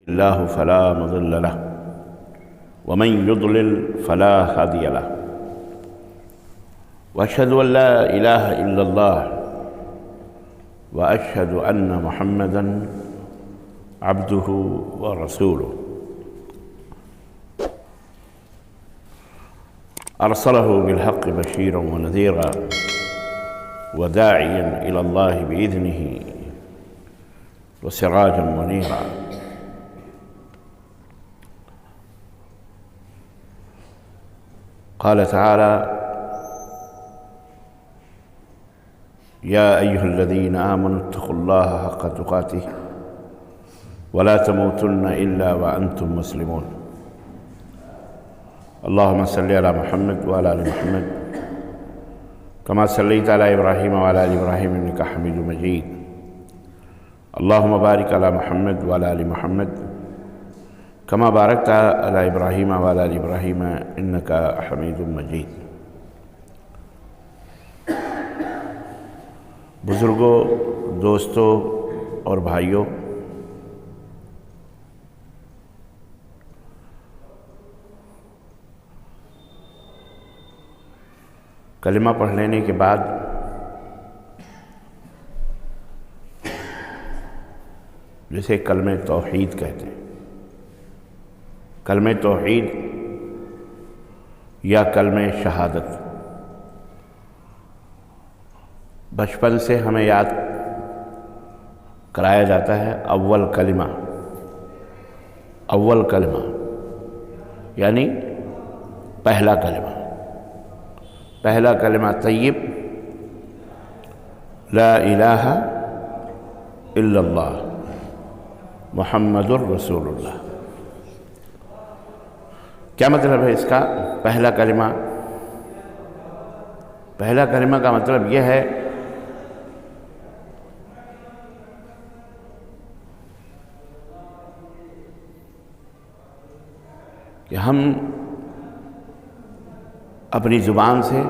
الله فلا مضل له ومن يضلل فلا هادي له وأشهد أن لا إله إلا الله وأشهد أن محمدًا عبده ورسوله أرسله بالحق بشيرا ونذيرا وداعيا إلى الله بإذنه وسراجا منيرا. قال تعالى: يا أيها الذين آمنوا اتقوا الله حق تقاته ولا تموتن إلا وأنتم مسلمون. اللهم صل على محمد وعلى آل محمد كما صليت على إبراهيم وعلى آل إبراهيم إنك حميد مجيد. اللهم بارك على محمد وعلى آل محمد كما باركت على إبراهيم وعلى آل إبراهيم إنك حميد مجيد. بزرگوں، دوستوں اور بھائیوں، کلمہ پڑھ لینے کے بعد جسے کلمہ توحید کہتے ہیں، کلمہ توحید یا کلمہ شہادت، بچپن سے ہمیں یاد کرایا جاتا ہے اول کلمہ یعنی پہلا کلمہ طیب، لا الہ الا اللہ محمد الرسول اللہ۔ کیا مطلب ہے اس کا؟ پہلا کلمہ کا مطلب یہ ہے کہ ہم اپنی زبان سے،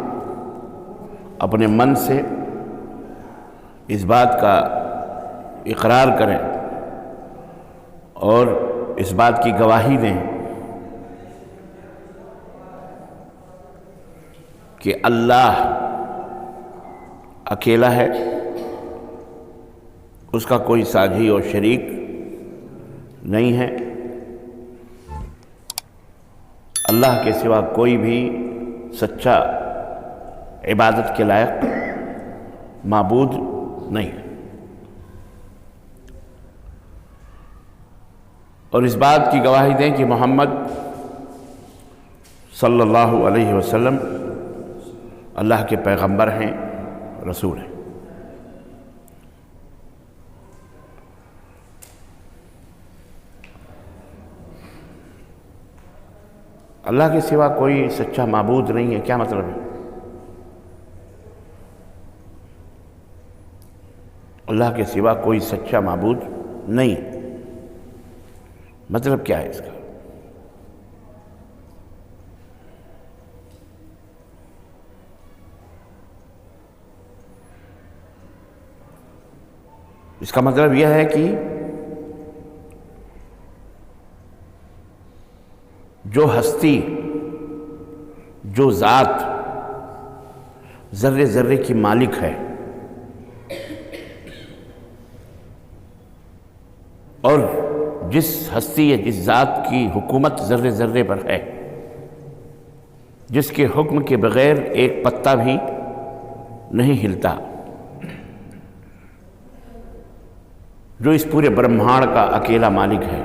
اپنے من سے اس بات کا اقرار کریں اور اس بات کی گواہی دیں کہ اللہ اکیلا ہے، اس کا کوئی ساجی اور شریک نہیں ہے، اللہ کے سوا کوئی بھی سچا عبادت کے لائق معبود نہیں، اور اس بات کی گواہی دیں کہ محمد صلی اللہ علیہ وسلم اللہ کے پیغمبر ہیں، رسول ہیں۔ اللہ کے سوا کوئی سچا معبود نہیں ہے، کیا مطلب ہے؟ اللہ کے سوا کوئی سچا معبود نہیں، مطلب کیا ہے اس کا؟ اس کا مطلب یہ ہے کہ جو ہستی، جو ذات ذرے ذرے کی مالک ہے اور جس ہستی یا جس ذات کی حکومت ذرے ذرے پر ہے، جس کے حکم کے بغیر ایک پتا بھی نہیں ہلتا، جو اس پورے برہمانڈ کا اکیلا مالک ہے،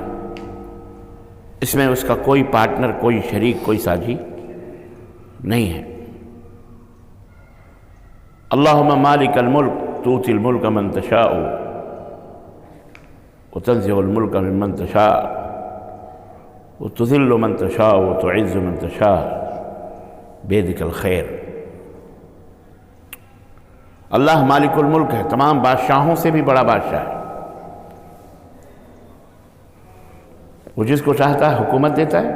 اس میں اس کا کوئی پارٹنر، کوئی شریک، کوئی ساجی نہیں ہے۔ اللہم مالک الملک تؤتی الملک من تشاء وتنزع الملک ممن تشاء وتذل من تشاء وتعز من تشاء بیدک الخیر۔ اللہ مالک الملک ہے، تمام بادشاہوں سے بھی بڑا بادشاہ ہے۔ وہ جس کو چاہتا ہے حکومت دیتا ہے،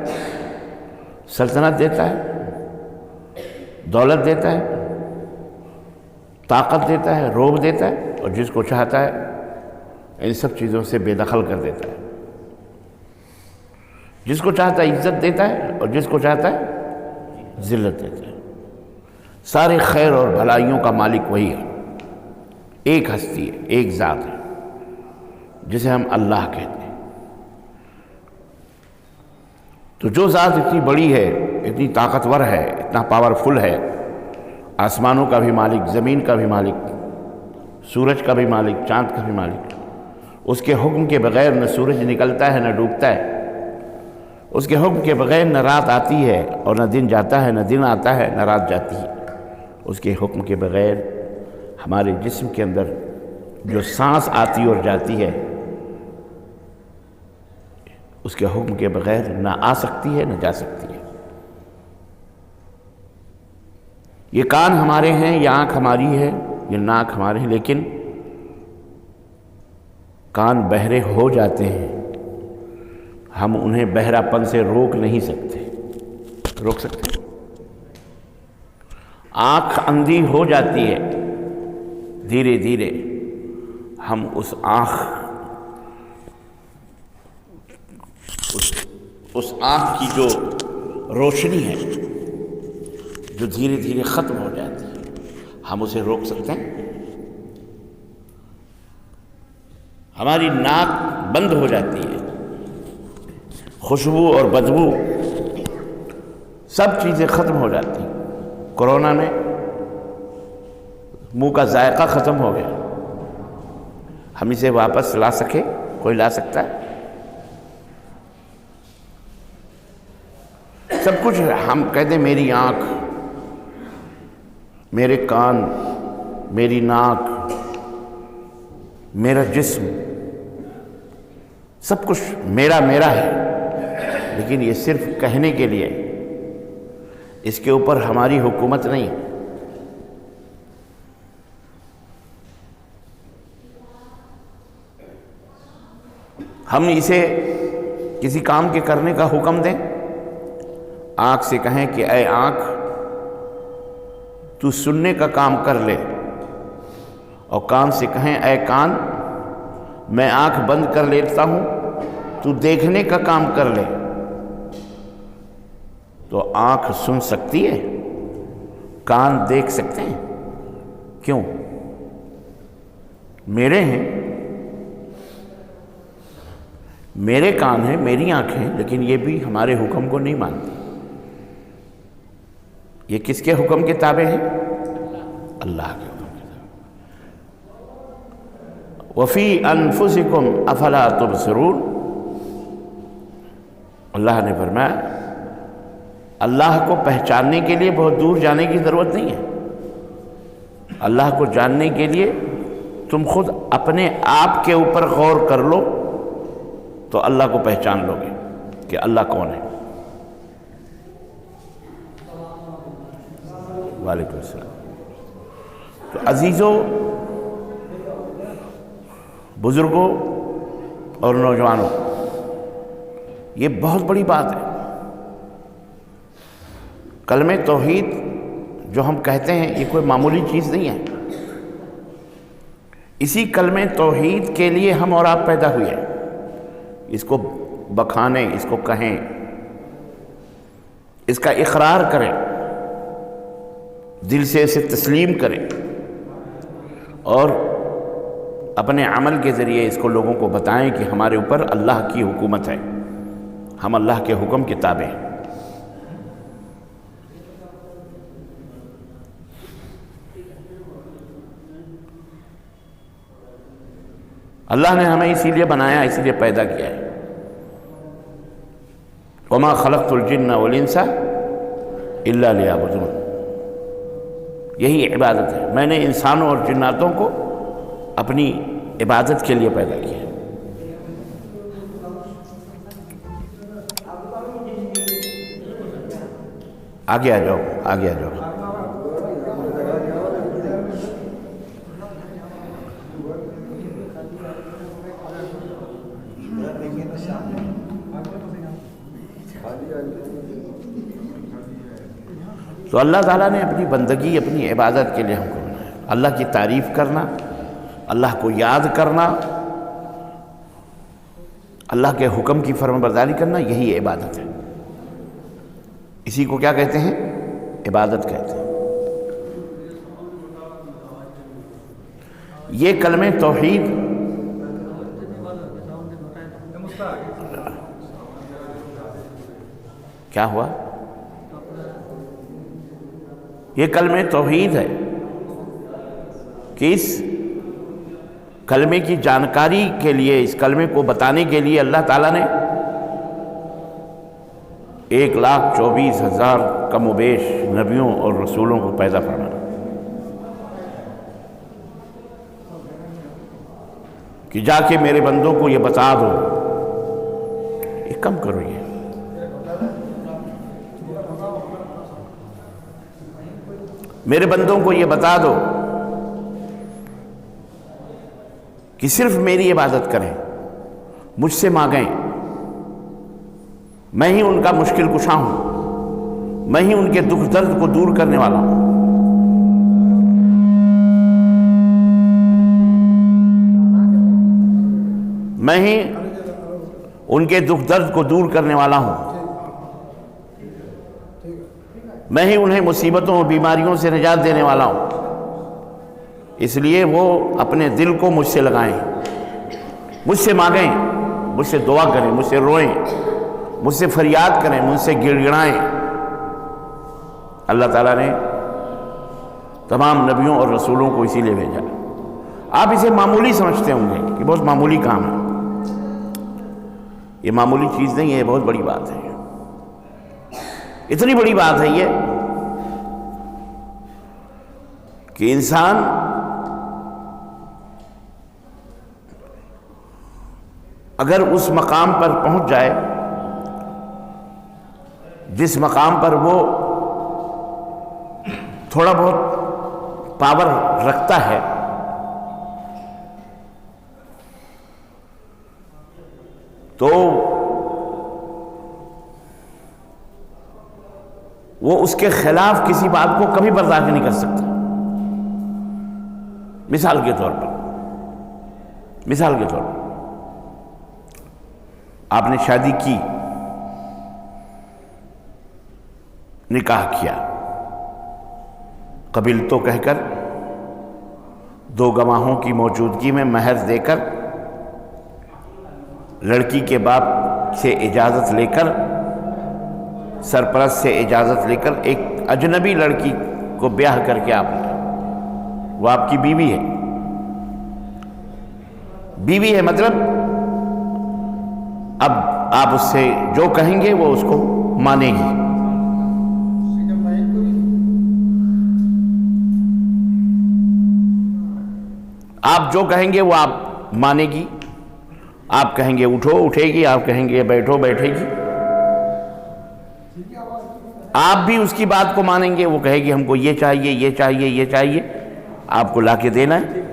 سلطنت دیتا ہے، دولت دیتا ہے، طاقت دیتا ہے، روب دیتا ہے، اور جس کو چاہتا ہے ان سب چیزوں سے بے دخل کر دیتا ہے۔ جس کو چاہتا ہے عزت دیتا ہے اور جس کو چاہتا ہے ذلت دیتا ہے۔ سارے خیر اور بھلائیوں کا مالک وہی ہے، ایک ہستی ہے، ایک ذات ہے جسے ہم اللہ کہتے ہیں۔ تو جو ذات اتنی بڑی ہے، اتنی طاقتور ہے، اتنا پاورفل ہے، آسمانوں کا بھی مالک، زمین کا بھی مالک، سورج کا بھی مالک، چاند کا بھی مالک، اس کے حکم کے بغیر نہ سورج نکلتا ہے نہ ڈوبتا ہے، اس کے حکم کے بغیر نہ رات آتی ہے اور نہ دن جاتا ہے، نہ دن آتا ہے نہ رات جاتی ہے، اس کے حکم کے بغیر ہمارے جسم کے اندر جو سانس آتی اور جاتی ہے اس کے حکم کے بغیر نہ آ سکتی ہے نہ جا سکتی ہے۔ یہ کان ہمارے ہیں، یہ آنکھ ہماری ہے، یہ ناک ہمارے ہیں، لیکن کان بہرے ہو جاتے ہیں، ہم انہیں بہرا پن سے روک نہیں سکتے۔ روک سکتے؟ آنکھ اندھی ہو جاتی ہے، دھیرے دھیرے ہم اس آنکھ کی جو روشنی ہے جو دھیرے دھیرے ختم ہو جاتی ہے، ہم اسے روک سکتے ہیں؟ ہماری ناک بند ہو جاتی ہے، خوشبو اور بدبو سب چیزیں ختم ہو جاتی ہیں۔ کورونا میں منہ کا ذائقہ ختم ہو گیا، ہم اسے واپس لا سکے؟ کوئی لا سکتا ہے؟ سب کچھ ہم کہتے ہیں میری آنکھ، میرے کان، میری ناک، میرا جسم، سب کچھ میرا میرا ہے، لیکن یہ صرف کہنے کے لیے، اس کے اوپر ہماری حکومت نہیں۔ ہم اسے کسی کام کے کرنے کا حکم دیں، آنکھ سے کہیں کہ اے آنکھ تو سننے کا کام کر لے، اور کان سے کہیں اے کان میں آنکھ بند کر لیتا ہوں تو دیکھنے کا کام کر لے، تو آنکھ سن سکتی ہے، کان دیکھ سکتے ہیں؟ کیوں؟ میرے ہیں، میرے کان ہیں، میری آنکھیں ہیں، لیکن یہ بھی ہمارے حکم کو نہیں مانتی۔ یہ کس کے حکم کے تابع ہیں؟ اللہ کے حکم کے تابع۔ وَفِي أَنفُسِكُمْ أَفَلَا تُبْصِرُونَ، اللہ نے فرمایا اللہ کو پہچاننے کے لیے بہت دور جانے کی ضرورت نہیں ہے۔ اللہ کو جاننے کے لیے تم خود اپنے آپ کے اوپر غور کر لو تو اللہ کو پہچان لو گے کہ اللہ کون ہے۔ وعلیکم السلام۔ تو عزیزوں، بزرگوں اور نوجوانوں، یہ بہت بڑی بات ہے۔ کلمہ توحید جو ہم کہتے ہیں یہ کوئی معمولی چیز نہیں ہے۔ اسی کلمہ توحید کے لیے ہم اور آپ پیدا ہوئے ہیں۔ اس کو بخانیں، اس کو کہیں، اس کا اقرار کریں، دل سے اسے تسلیم کریں، اور اپنے عمل کے ذریعے اس کو لوگوں کو بتائیں کہ ہمارے اوپر اللہ کی حکومت ہے، ہم اللہ کے حکم کے تابع ہیں۔ اللہ نے ہمیں اسی لیے بنایا، اسی لیے پیدا کیا ہے۔ وَمَا خَلَقْتُ الْجِنَّ وَالْإِنسَ إِلَّا لِيَعْبُدُونَ، یہی عبادت ہے۔ میں نے انسانوں اور جناتوں کو اپنی عبادت کے لیے پیدا کیا ہے۔ آگے آ جاؤ، آگے آ جاؤ۔ تو اللہ تعالیٰ نے اپنی بندگی، اپنی عبادت کے لیے ہم کو بنایا۔ اللہ کی تعریف کرنا، اللہ کو یاد کرنا، اللہ کے حکم کی فرمان برداری کرنا یہی عبادت ہے. اسی کو کیا کہتے ہیں؟ عبادت کہتے ہیں. یہ کلمہ توحید کیا ہوا؟ یہ کلمہ توحید ہے کہ اس کلمے کی جانکاری کے لیے، اس کلمے کو بتانے کے لیے اللہ تعالیٰ نے 1,24,000 کم و بیش نبیوں اور رسولوں کو پیدا فرمایا کہ جا کے میرے بندوں کو یہ بتا دو. یہ کم کرو، یہ میرے بندوں کو یہ بتا دو کہ صرف میری عبادت کریں، مجھ سے مانگیں. میں ہی ان کا مشکل کشا ہوں، میں ہی ان کے دکھ درد کو دور کرنے والا ہوں. میں ہی ان کے دکھ درد کو دور کرنے والا ہوں. میں ہی انہیں مصیبتوں اور بیماریوں سے نجات دینے والا ہوں. اس لیے وہ اپنے دل کو مجھ سے لگائیں، مجھ سے مانگیں، مجھ سے دعا کریں، مجھ سے روئیں، مجھ سے فریاد کریں، مجھ سے گڑ گڑائیں. اللہ تعالیٰ نے تمام نبیوں اور رسولوں کو اسی لیے بھیجا. آپ اسے معمولی سمجھتے ہوں گے کہ بہت معمولی کام ہے. یہ معمولی چیز نہیں ہے، یہ بہت بڑی بات ہے. اتنی بڑی بات ہے یہ کہ انسان اگر اس مقام پر پہنچ جائے جس مقام پر وہ تھوڑا بہت پاور رکھتا ہے، تو وہ اس کے خلاف کسی بات کو کبھی برداشت نہیں کر سکتا. مثال کے طور پر آپ نے شادی کی، نکاح کیا، قبل تو کہہ کر 2 گواہوں کی موجودگی میں مہر دے کر، لڑکی کے باپ سے اجازت لے کر، سرپرست سے اجازت لے کر ایک اجنبی لڑکی کو بیاہ کر کے آپ نے، وہ آپ کی بیوی ہے. بیوی ہے مطلب اب آپ اس سے جو کہیں گے وہ اس کو مانے گی. آپ جو کہیں گے وہ آپ مانے گی. آپ کہیں گے اٹھو اٹھے گی، آپ کہیں گے بیٹھو بیٹھے گی. آپ بھی اس کی بات کو مانیں گے. وہ کہے گی ہم کو یہ چاہیے، یہ چاہیے، یہ چاہیے، آپ کو لا کے دینا ہے.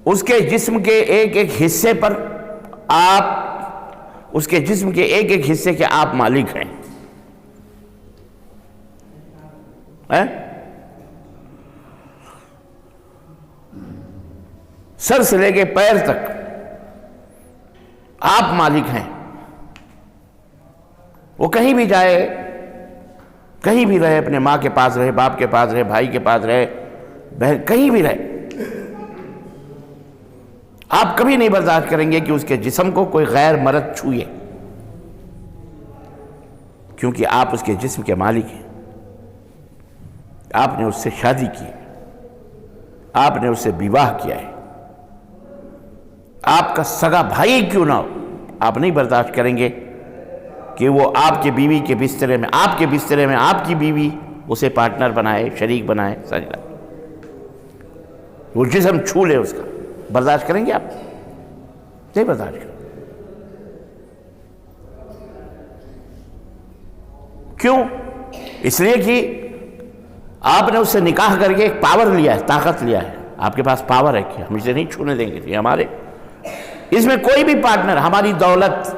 اس کے جسم کے ایک ایک حصے پر آپ، اس کے جسم کے ایک ایک حصے کے آپ مالک ہیں. سر سے لے کے پیر تک آپ مالک ہیں. وہ کہیں بھی جائے، کہیں بھی رہے، اپنے ماں کے پاس رہے، باپ کے پاس رہے، بھائی کے پاس رہے، بہن، کہیں بھی رہے، آپ کبھی نہیں برداشت کریں گے کہ اس کے جسم کو کوئی غیر مرد چھوئے، کیونکہ آپ اس کے جسم کے مالک ہیں. آپ نے اس سے شادی کی، آپ نے اس سے بیواہ کیا ہے. آپ کا سگا بھائی کیوں نہ ہو، آپ نہیں برداشت کریں گے کہ وہ آپ کے بیوی کے بسترے میں، آپ کے بسترے میں آپ کی بیوی اسے پارٹنر بنائے، شریک بنائے، سجدہ، وہ جسم چھو لے اس کا. برداشت کریں گے آپ؟ نہیں برداشت کریں. کیوں؟ اس لیے کہ آپ نے اس سے نکاح کر کے ایک پاور لیا ہے، طاقت لیا ہے. آپ کے پاس پاور ہے کہ ہم اسے نہیں چھونے دیں گے، یہ ہمارے. اس میں کوئی بھی پارٹنر، ہماری دولت،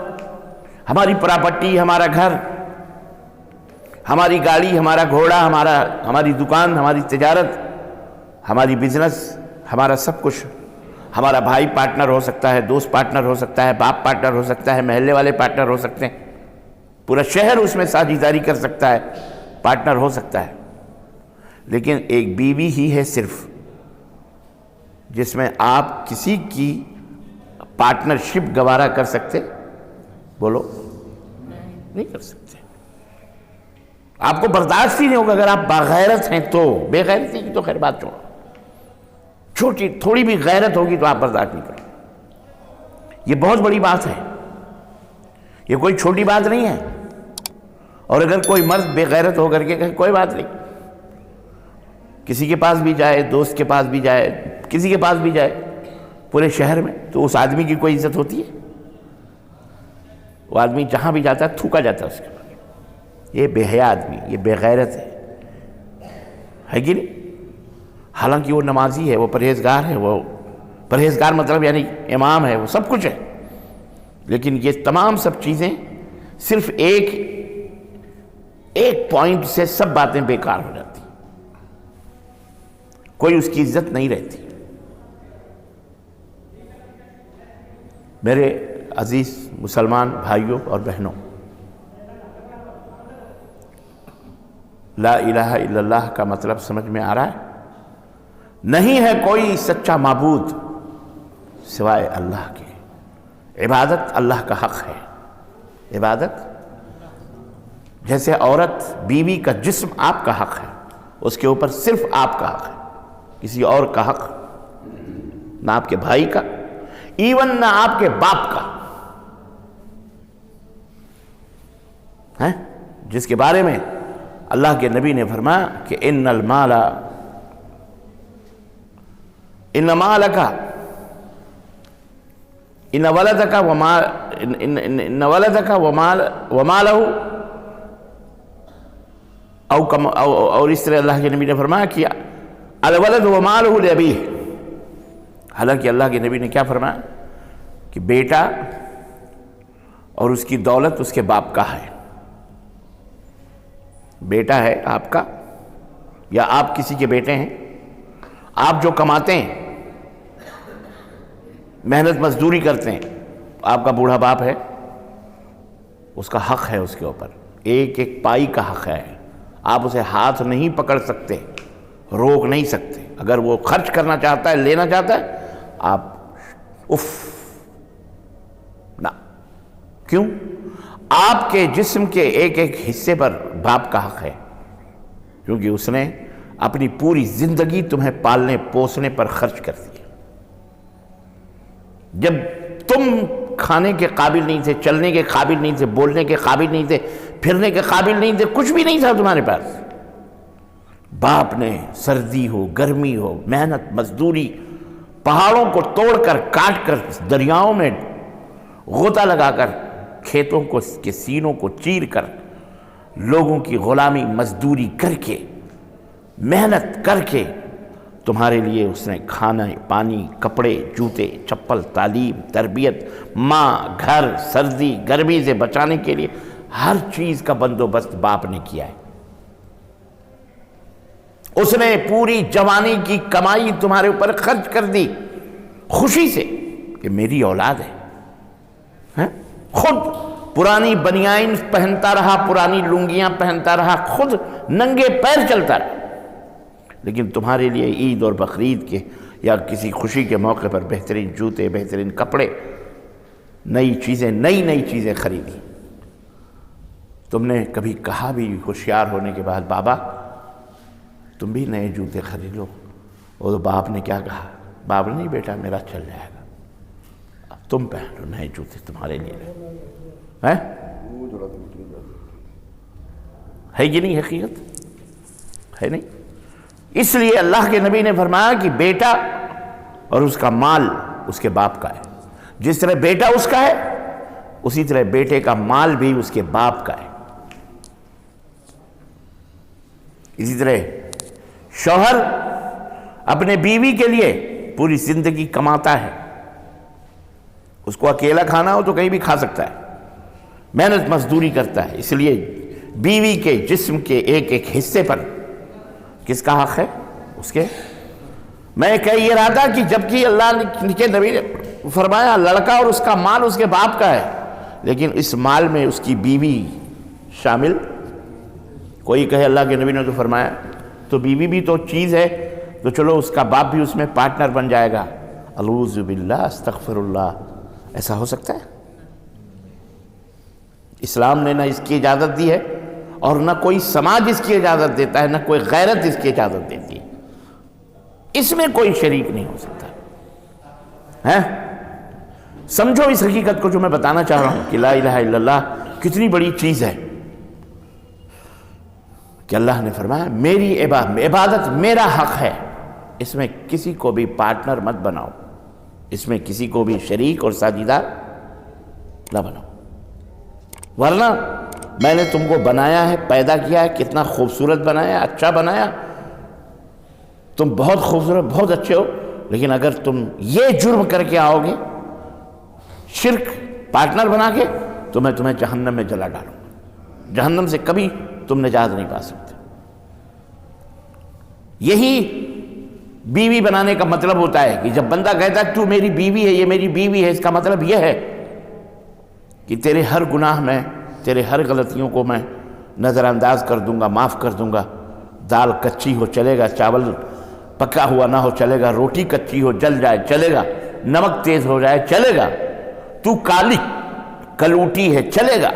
ہماری پراپرٹی، ہمارا گھر، ہماری گاڑی، ہمارا گھوڑا، ہماری دکان، ہماری تجارت، ہماری بزنس، ہمارا سب کچھ، ہمارا بھائی پارٹنر ہو سکتا ہے، دوست پارٹنر ہو سکتا ہے، باپ پارٹنر ہو سکتا ہے، محلے والے پارٹنر ہو سکتے ہیں، پورا شہر اس میں ساجھیداری کر سکتا ہے، پارٹنر ہو سکتا ہے، لیکن ایک بیوی ہی ہے صرف جس میں آپ کسی کی پارٹنرشپ گوارا کر سکتے؟ بولو، نہیں کر سکتے۔ آپ کو برداشت ہی نہیں ہوگا اگر آپ باغیرت ہیں تو، بے غیرتی کی تو خیر بات چھوڑو، چھوٹی تھوڑی بھی غیرت ہوگی تو آپ برداشت نہیں کریں۔ یہ بہت بڑی بات ہے، یہ کوئی چھوٹی بات نہیں ہے۔ اور اگر کوئی مرد بے غیرت ہو کر کے کہے کوئی بات نہیں، کسی کے پاس بھی جائے، دوست کے پاس بھی جائے، کسی کے پاس بھی جائے پورے شہر میں، تو اس آدمی کی کوئی عزت ہوتی ہے؟ وہ آدمی جہاں بھی جاتا ہے تھوکا جاتا ہے اس کے پاس۔ یہ بے حیا آدمی، یہ بے غیرت ہے کہ نہیں؟ حالانکہ وہ نمازی ہے، وہ پرہیزگار ہے، وہ پرہیزگار مطلب یعنی امام ہے، وہ سب کچھ ہے، لیکن یہ تمام سب چیزیں صرف ایک پوائنٹ سے سب باتیں بیکار ہو جاتی، کوئی اس کی عزت نہیں رہتی۔ میرے عزیز مسلمان بھائیوں اور بہنوں، لا الہ الا اللہ کا مطلب سمجھ میں آ رہا ہے؟ نہیں ہے کوئی سچا معبود سوائے اللہ کے، عبادت اللہ کا حق ہے۔ عبادت جیسے عورت بیوی کا جسم آپ کا حق ہے، اس کے اوپر صرف آپ کا حق ہے، کسی اور کا حق، نہ آپ کے بھائی کا، ایون نہ آپ کے باپ کا ہے، جس کے بارے میں اللہ کے نبی نے فرمایا کہ ان ولدک ومالہ، اور اس طرح اللہ کے نبی نے فرمایا کہ الولد ومالہ لابیہ۔ حالانکہ اللہ کے نبی نے کیا فرمایا کہ بیٹا اور اس کی دولت اس کے باپ کا ہے۔ بیٹا ہے آپ کا، یا آپ کسی کے بیٹے ہیں، آپ جو کماتے ہیں، محنت مزدوری کرتے ہیں، آپ کا بوڑھا باپ ہے، اس کا حق ہے اس کے اوپر، ایک ایک پائی کا حق ہے۔ آپ اسے ہاتھ نہیں پکڑ سکتے، روک نہیں سکتے۔ اگر وہ خرچ کرنا چاہتا ہے، لینا چاہتا ہے، آپ نہ، کیوں؟ آپ کے جسم کے ایک ایک حصے پر باپ کا حق ہے، کیونکہ اس نے اپنی پوری زندگی تمہیں پالنے پوسنے پر خرچ کر دی۔ جب تم کھانے کے قابل نہیں تھے، چلنے کے قابل نہیں تھے، بولنے کے قابل نہیں تھے، پھرنے کے قابل نہیں تھے، کچھ بھی نہیں تھا تمہارے پاس، باپ نے سردی ہو گرمی ہو محنت مزدوری، پہاڑوں کو توڑ کر کاٹ کر دریاؤں میں غوطہ لگا کر، کھیتوں کے سینوں کو چیر کر، لوگوں کی غلامی مزدوری کر کے، محنت کر کے تمہارے لیے اس نے کھانا پانی کپڑے جوتے چپل تعلیم تربیت ماں گھر سردی گرمی سے بچانے کے لیے ہر چیز کا بندوبست باپ نے کیا ہے۔ اس نے پوری جوانی کی کمائی تمہارے اوپر خرچ کر دی خوشی سے کہ میری اولاد ہے، خود پرانی بنیائن پہنتا رہا، پرانی لنگیاں پہنتا رہا، خود ننگے پیر چلتا رہا، لیکن تمہارے لیے عید اور بقرعید کے یا کسی خوشی کے موقع پر بہترین جوتے بہترین کپڑے نئی چیزیں خریدی۔ تم نے کبھی کہا بھی ہوشیار ہونے کے بعد بابا تم بھی نئے جوتے خرید لو؟ اور باپ نے کیا کہا؟ باپ نے نہیں بیٹا میرا چل جائے گا، اب تم پہن لو نئے جوتے تمہارے لیے ہے کہ نہیں؟ حقیقت ہے نہیں؟ اس لیے اللہ کے نبی نے فرمایا کہ بیٹا اور اس کا مال اس کے باپ کا ہے، جس طرح بیٹا اس کا ہے اسی طرح بیٹے کا مال بھی اس کے باپ کا ہے۔ اسی طرح شوہر اپنے بیوی کے لیے پوری زندگی کماتا ہے، اس کو اکیلا کھانا ہو تو کہیں بھی کھا سکتا ہے، محنت مزدوری کرتا ہے، اس لیے بیوی کے جسم کے ایک ایک حصے پر کس کا حق ہے؟ اس کے میں کہہ یہ رہا تھا کہ جبکہ اللہ کے نبی نے فرمایا لڑکا اور اس کا مال اس کے باپ کا ہے، لیکن اس مال میں اس کی بیوی شامل. کوئی کہے اللہ کے نبی نے تو فرمایا تو بیوی بھی تو چیز ہے، تو چلو اس کا باپ بھی اس میں پارٹنر بن جائے گا. اعوذ باللہ، استغفر اللہ. ایسا ہو سکتا ہے؟ اسلام نے نہ اس کی اجازت دی ہے اور نہ کوئی سماج اس کی اجازت دیتا ہے، نہ کوئی غیرت اس کی اجازت دیتی ہے. اس میں کوئی شریک نہیں ہو سکتا ہے. سمجھو اس حقیقت کو جو میں بتانا چاہ رہا ہوں کہ لا الہ الا اللہ کتنی بڑی چیز ہے، کہ اللہ نے فرمایا میری عبادت میرا حق ہے، اس میں کسی کو بھی پارٹنر مت بناؤ، اس میں کسی کو بھی شریک اور ساجیدار نہ بناؤ. ورنہ میں نے تم کو بنایا ہے، پیدا کیا ہے، کتنا خوبصورت بنایا، اچھا بنایا، تم بہت خوبصورت، بہت اچھے ہو، لیکن اگر تم یہ جرم کر کے آؤ گے شرک پارٹنر بنا کے، تو میں تمہیں جہنم میں جلا ڈالوں گا. جہنم سے کبھی تم نجات نہیں پا سکتے. یہی بیوی بنانے کا مطلب ہوتا ہے کہ جب بندہ کہتا ہے تو میری بیوی ہے، یہ میری بیوی ہے، اس کا مطلب یہ ہے کہ تیرے ہر گناہ میں، تیرے ہر غلطیوں کو میں نظر انداز کر دوں گا، معاف کر دوں گا. دال کچی ہو چلے گا، چاول پکا ہوا نہ ہو چلے گا، روٹی کچی ہو جل جائے چلے گا، نمک تیز ہو جائے چلے گا، تو کالی کلوٹی ہے چلے گا،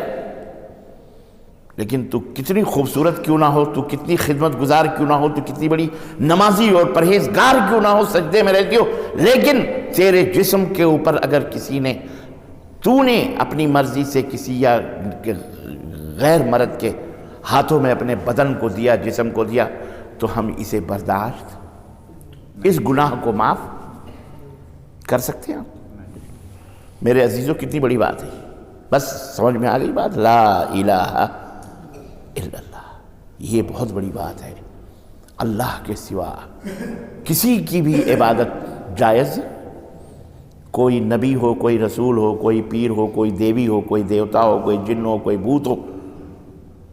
لیکن تو کتنی خوبصورت کیوں نہ ہو، تو کتنی خدمت گزار کیوں نہ ہو، تو کتنی بڑی نمازی اور پرہیزگار کیوں نہ ہو، سجدے میں رہتی ہو، لیکن تیرے جسم کے اوپر اگر کسی نے، تو نے اپنی مرضی سے کسی یا غیر مرد کے ہاتھوں میں اپنے بدن کو دیا، جسم کو دیا، تو ہم اسے برداشت، اس گناہ کو معاف کر سکتے ہیں؟ میرے عزیزوں کتنی بڑی بات ہے. بس سمجھ میں آ گئی بات؟ لا الہ الا اللہ، یہ بہت بڑی بات ہے. اللہ کے سوا کسی کی بھی عبادت جائز، کوئی نبی ہو، کوئی رسول ہو، کوئی پیر ہو، کوئی دیوی ہو، کوئی دیوتا ہو، کوئی جن ہو، کوئی بھوت ہو،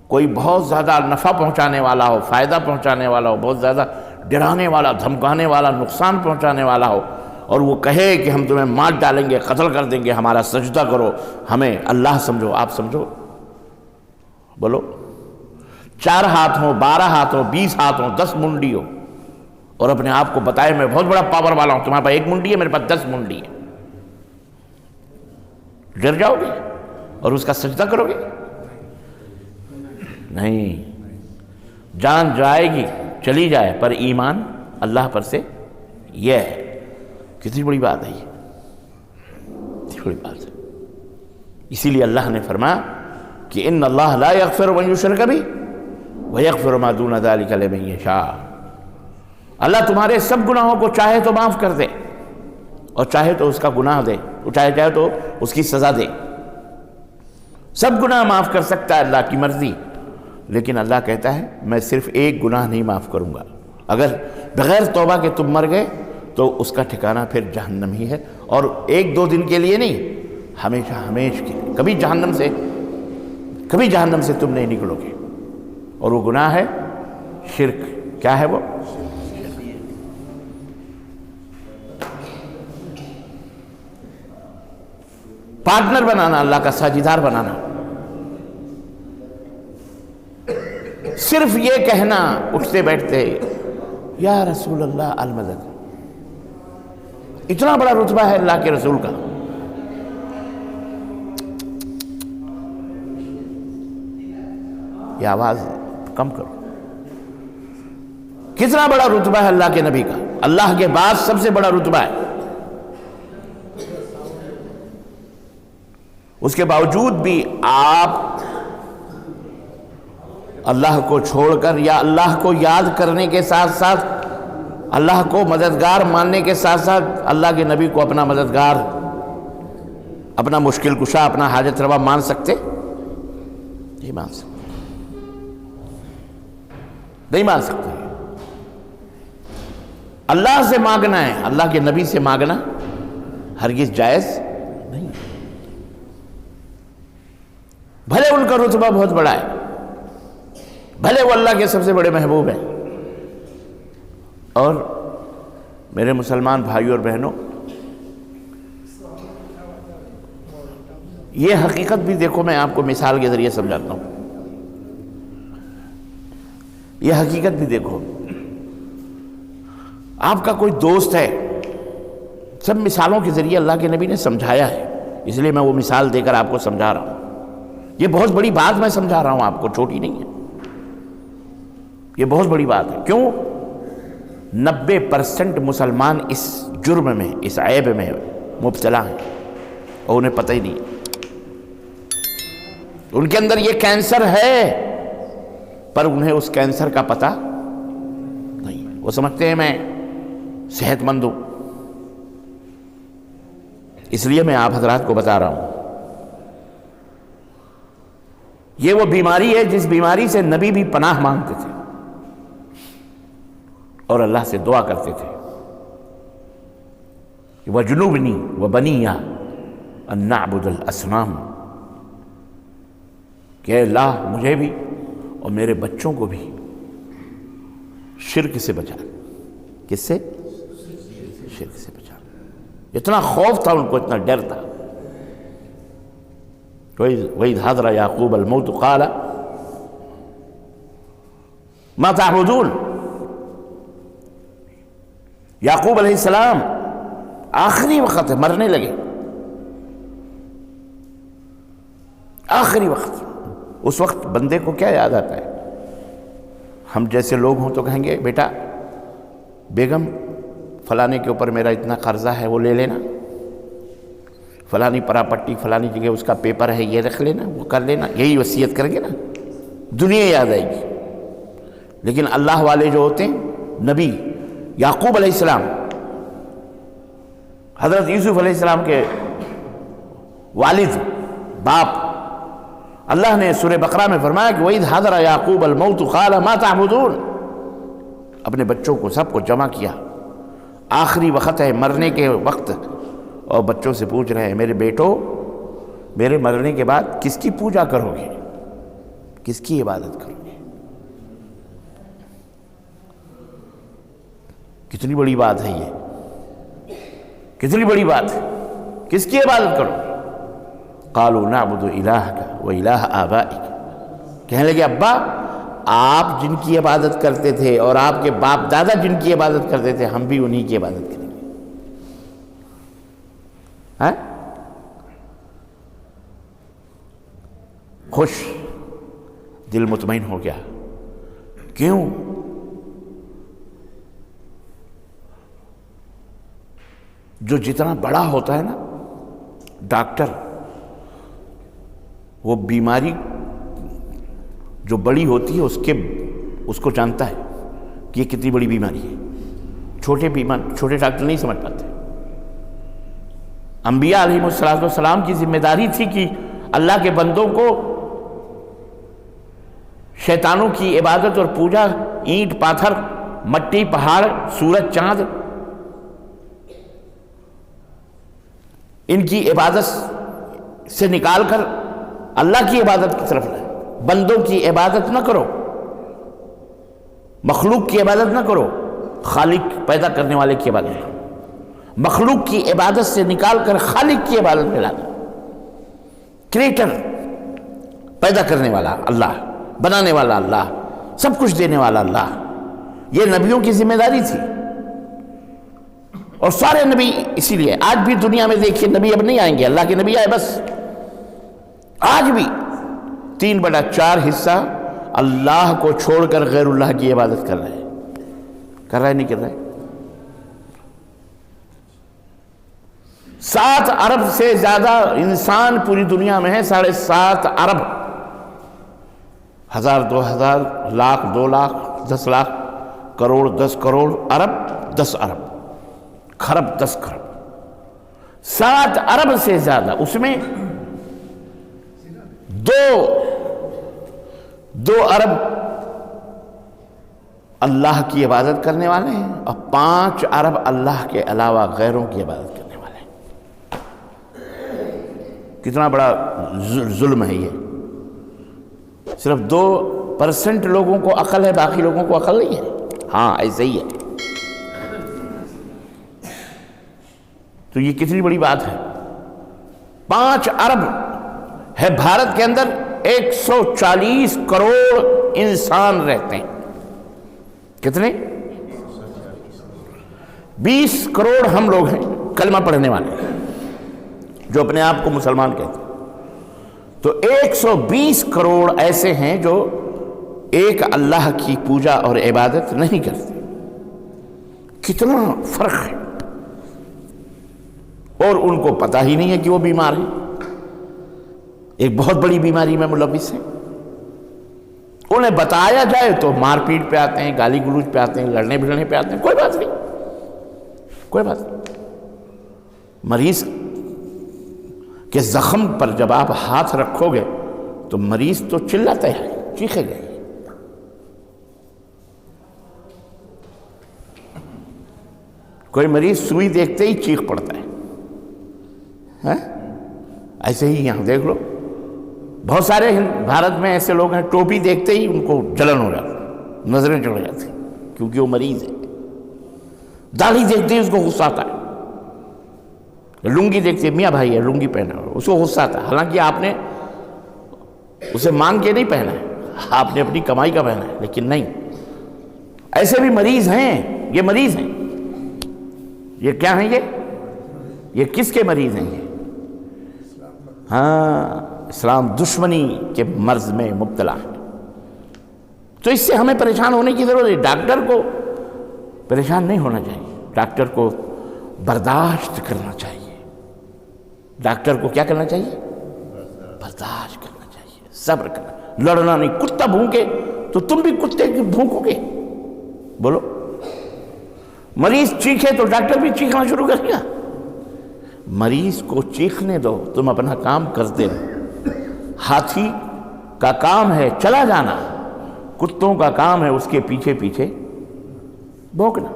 کوئی بہت زیادہ نفع پہنچانے والا ہو، فائدہ پہنچانے والا ہو، بہت زیادہ ڈرانے والا، دھمکانے والا، نقصان پہنچانے والا ہو، اور وہ کہے کہ ہم تمہیں مار ڈالیں گے، قتل کر دیں گے، ہمارا سجدہ کرو، ہمیں اللہ سمجھو، آپ سمجھو، بولو 4 ہاتھ ہوں، 12 ہاتھ ہوں، 20 ہاتھ ہوں، 10 منڈی ہو، اور اپنے آپ کو بتائے میں بہت بڑا پاور والا ہوں، تمہارے پاس 1 منڈی ہے، میرے پاس 10 منڈی ہے، ڈر جاؤ گے اور اس کا سجدہ کرو گے؟ نہیں. جان جائے گی چلی جائے، پر ایمان اللہ پر سے یہ ہے. کتنی بڑی بات ہے یہ، کتنی بڑی بات ہے. اسی لیے اللہ نے فرمایا کہ ان اللہ لا یغفر ان یشرک بہ ویغفر ما دون ذلک لمن یشاء. اللہ تمہارے سب گناہوں کو چاہے تو معاف کر دے، اور چاہے تو اس کا گناہ دے، چاہے تو اس کی سزا دے. سب گناہ معاف کر سکتا ہے اللہ کی مرضی، لیکن اللہ کہتا ہے میں صرف ایک گناہ نہیں معاف کروں گا. اگر بغیر توبہ کے تم مر گئے تو اس کا ٹھکانہ پھر جہنم ہی ہے، اور 1-2 دن کے لیے نہیں، ہمیشہ ہمیشہ کے لیے. کبھی جہنم سے تم نہیں نکلو گے. اور وہ گناہ ہے شرک. کیا ہے وہ؟ پارٹنر بنانا، اللہ کا ساجیدار بنانا. صرف یہ کہنا اٹھتے بیٹھتے یا رسول اللہ المدد. اتنا بڑا رتبہ ہے اللہ کے رسول کا. یہ آواز کم کرو. کتنا بڑا رتبہ ہے اللہ کے نبی کا. اللہ کے بعد سب سے بڑا رتبہ ہے. اس کے باوجود بھی آپ اللہ کو چھوڑ کر، یا اللہ کو یاد کرنے کے ساتھ ساتھ، اللہ کو مددگار ماننے کے ساتھ ساتھ، اللہ کے نبی کو اپنا مددگار، اپنا مشکل کشا، اپنا حاجت روا مان سکتے؟ نہیں مان سکتے. نہیں مان سکتے. اللہ سے مانگنا ہے، اللہ کے نبی سے مانگنا ہرگز جائز نہیں. بھلے ان کا رتبہ بہت بڑا ہے، بھلے وہ اللہ کے سب سے بڑے محبوب ہیں، اور میرے مسلمان بھائیوں اور بہنوں، یہ حقیقت بھی دیکھو، میں آپ کو مثال کے ذریعے سمجھاتا ہوں. یہ حقیقت بھی دیکھو. آپ کا کوئی دوست ہے، سب مثالوں کے ذریعے اللہ کے نبی نے سمجھایا ہے، اس لیے میں وہ مثال دے کر آپ کو سمجھا رہا ہوں. یہ بہت بڑی بات میں سمجھا رہا ہوں آپ کو، چھوٹی نہیں ہے، یہ بہت بڑی بات ہے. کیوں؟ 90% مسلمان اس جرم میں، اس عیب میں مبتلا ہیں اور انہیں پتہ ہی نہیں. ان کے اندر یہ کینسر ہے پر انہیں اس کینسر کا پتہ نہیں. وہ سمجھتے ہیں میں صحت مند ہوں. اس لیے میں آپ حضرات کو بتا رہا ہوں، یہ وہ بیماری ہے جس بیماری سے نبی بھی پناہ مانگتے تھے اور اللہ سے دعا کرتے تھے، وَجُنُوبْنِي وَبَنِيَّ أَن نَعْبُدَ الْأَصْنَامَ، کہ اللہ مجھے بھی اور میرے بچوں کو بھی شرک سے بچا. کس سے؟ شرک سے بچا. اتنا خوف تھا ان کو، اتنا ڈر تھا. وَإِذْ حَضَرَ يَعْقُوبَ الْمَوْتُ قَالَ مَا تَعْبُدُونَ. یعقوب علیہ السلام آخری وقت ہے، مرنے لگے، آخری وقت. اس وقت بندے کو کیا یاد آتا ہے؟ ہم جیسے لوگ ہوں تو کہیں گے بیٹا بیگم فلانے کے اوپر میرا اتنا قرضہ ہے وہ لے لینا، فلانی پراپرٹی فلانی جگہ اس کا پیپر ہے یہ رکھ لینا، وہ کر لینا، یہی وصیت کریں گے نا، دنیا یاد آئے گی. لیکن اللہ والے جو ہوتے ہیں، نبی یعقوب علیہ السلام، حضرت یوسف علیہ السلام کے والد، باپ، اللہ نے سورہ بقرہ میں فرمایا کہ وَإِذْ حَضَرَ يَعْقُوبَ الْمَوْتُ قَالَ مَا تَعْبُدُونَ. اپنے بچوں کو سب کو جمع کیا، آخری وقت ہے، مرنے کے وقت، اور بچوں سے پوچھ رہے ہیں میرے بیٹو میرے مرنے کے بعد کس کی پوجا کرو گے، کس کی عبادت کرو گے؟ کتنی بڑی بات ہے یہ، کتنی بڑی بات ہے. کس کی عبادت کرو؟ قالوا نعبد الہک و الہ آبائک. کہنے لگے ابا آپ جن کی عبادت کرتے تھے اور آپ کے باپ دادا جن کی عبادت کرتے تھے ہم بھی انہی کی عبادت کریں گے. خوش دل مطمئن ہو گیا. کیوں؟ جو جتنا بڑا ہوتا ہے نا ڈاکٹر، وہ بیماری جو بڑی ہوتی ہے اس کو جانتا ہے کہ یہ کتنی بڑی بیماری ہے. چھوٹے ڈاکٹر نہیں سمجھ پاتے. انبیاء علیہ السلام کی ذمہ داری تھی کہ اللہ کے بندوں کو شیطانوں کی عبادت اور پوجا، اینٹ پاتھر مٹی پہاڑ سورج چاند، ان کی عبادت سے نکال کر اللہ کی عبادت کی طرف لائے. بندوں کی عبادت نہ کرو، مخلوق کی عبادت نہ کرو، خالق پیدا کرنے والے کی عبادت کرو. مخلوق کی عبادت سے نکال کر خالق کی عبادت میں لانا. کریٹر، پیدا کرنے والا اللہ، بنانے والا اللہ، سب کچھ دینے والا اللہ، یہ نبیوں کی ذمہ داری تھی. اور سارے نبی اسی لیے آج بھی دنیا میں دیکھیے نبی اب نہیں آئیں گے، اللہ کے نبی آئے بس. آج بھی 3/4 حصہ اللہ کو چھوڑ کر غیر اللہ کی عبادت کر رہے ہیں. کر رہے نہیں کر رہے؟ 7 ارب سے زیادہ انسان پوری دنیا میں ہے. 7.5 ارب، 1000 2000 لاکھ 2 لاکھ 10 لاکھ کروڑ 10 کروڑ ارب 10 ارب خرب 10 خرب، 7 ارب سے زیادہ. اس میں 2 ارب اللہ کی عبادت کرنے والے ہیں اور 5 ارب اللہ کے علاوہ غیروں کی عبادت کرنے والے ہیں. کتنا بڑا ظلم ہے یہ. صرف 2% لوگوں کو عقل ہے، باقی لوگوں کو عقل نہیں ہے. ہاں ایسے ہی ہے. تو یہ کتنی بڑی بات ہے. 5 ارب ہے بھارت کے اندر، 140 کروڑ انسان رہتے ہیں. کتنے؟ 20 کروڑ ہم لوگ ہیں کلمہ پڑھنے والے جو اپنے آپ کو مسلمان کہتے ہیں. تو 120 کروڑ ایسے ہیں جو ایک اللہ کی پوجا اور عبادت نہیں کرتے. کتنا فرق ہے. اور ان کو پتہ ہی نہیں ہے کہ وہ بیمار ہیں، ایک بہت بڑی بیماری میں ملوث ہیں. انہیں بتایا جائے تو مار پیٹ پہ آتے ہیں، گالی گلوچ پہ آتے ہیں، لڑنے بھڑنے پہ آتے ہیں. کوئی بات نہیں، کوئی بات نہیں. مریض کے زخم پر جب آپ ہاتھ رکھو گے تو مریض تو چلاتا ہے، چیخے گا. کوئی مریض سوئی دیکھتے ہی چیخ پڑتا ہے. ایسے ہی یہاں دیکھ لو، بہت سارے بھارت میں ایسے لوگ ہیں ٹوپی دیکھتے ہی ان کو جلن ہو جاتی، نظریں چڑھ جاتی کیونکہ وہ مریض ہے. داڑھی دیکھتے ہی اس کو غصہ آتا ہے. لنگی دیکھتے میاں بھائی ہے لنگی پہنا ہوا، اس کو غصہ آتا ہے. حالانکہ آپ نے اسے مانگ کے نہیں پہنا ہے، آپ نے اپنی کمائی کا پہنا ہے. لیکن نہیں، ایسے بھی مریض ہیں. یہ مریض ہیں. یہ کیا ہیں؟ یہ کس کے مریض ہیں؟ یہ اسلام دشمنی کے مرض میں مبتلا ہے. تو اس سے ہمیں پریشان ہونے کی ضرورت ہے. ڈاکٹر کو پریشان نہیں ہونا چاہیے، ڈاکٹر کو برداشت کرنا چاہیے. ڈاکٹر کو کیا کرنا چاہیے؟ برداشت کرنا چاہیے، صبر کرنا. لڑنا نہیں. کتا بھونکے تو تم بھی کتے بھونکو گے. بولو. مریض چیخے تو ڈاکٹر بھی چیخنا شروع کرے گا. مریض کو چیخنے دو، تم اپنا کام کرتے رہو. ہاتھی کا کام ہے چلا جانا، کتوں کا کام ہے اس کے پیچھے پیچھے بھونکنا.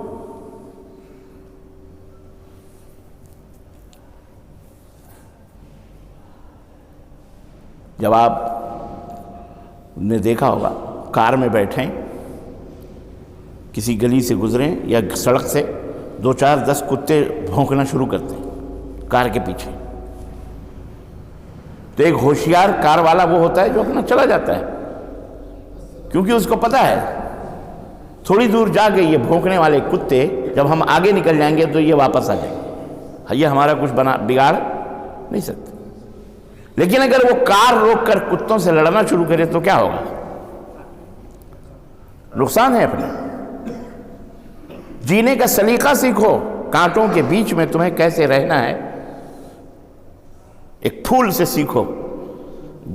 جب آپ نے دیکھا ہوگا کار میں بیٹھیں، کسی گلی سے گزریں یا سڑک سے، 2 4 10 کتے بھونکنا شروع کرتے ہیں کار کے پیچھے. تو ایک ہوشیار کار والا وہ ہوتا ہے جو اپنا چلا جاتا ہے، کیونکہ اس کو پتا ہے تھوڑی دور جا کے یہ بھونکنے والے کتے جب ہم آگے نکل جائیں گے تو یہ واپس آ جائیں گے، یہ ہمارا کچھ بگاڑ نہیں سکتے. لیکن اگر وہ کار روک کر کتوں سے لڑنا شروع کرے تو کیا ہوگا؟ نقصان ہے. اپنے جینے کا سلیقہ سیکھو. کانٹوں کے بیچ میں تمہیں کیسے رہنا ہے ایک پھول سے سیکھو.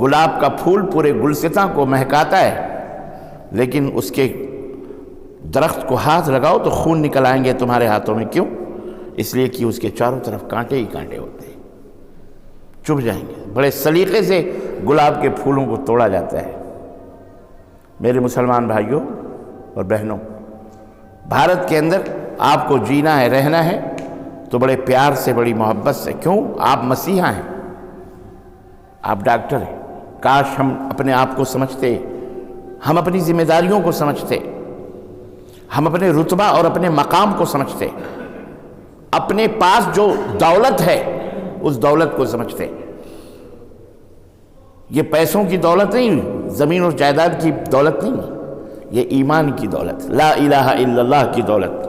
گلاب کا پھول پورے گلستاں کو مہکاتا ہے، لیکن اس کے درخت کو ہاتھ لگاؤ تو خون نکل آئیں گے تمہارے ہاتھوں میں. کیوں؟ اس لیے کہ اس کے چاروں طرف کانٹے ہی کانٹے ہوتے ہیں، چبھ جائیں گے. بڑے سلیقے سے گلاب کے پھولوں کو توڑا جاتا ہے. میرے مسلمان بھائیوں اور بہنوں، بھارت کے اندر آپ کو جینا ہے، رہنا ہے تو بڑے پیار سے، بڑی محبت سے. کیوں؟ آپ مسیحا ہیں، آپ ڈاکٹر ہیں. کاش ہم اپنے آپ کو سمجھتے، ہم اپنی ذمہ داریوں کو سمجھتے، ہم اپنے رتبہ اور اپنے مقام کو سمجھتے، اپنے پاس جو دولت ہے اس دولت کو سمجھتے. یہ پیسوں کی دولت نہیں، زمین اور جائیداد کی دولت نہیں، یہ ایمان کی دولت، لا الہ الا اللہ کی دولت.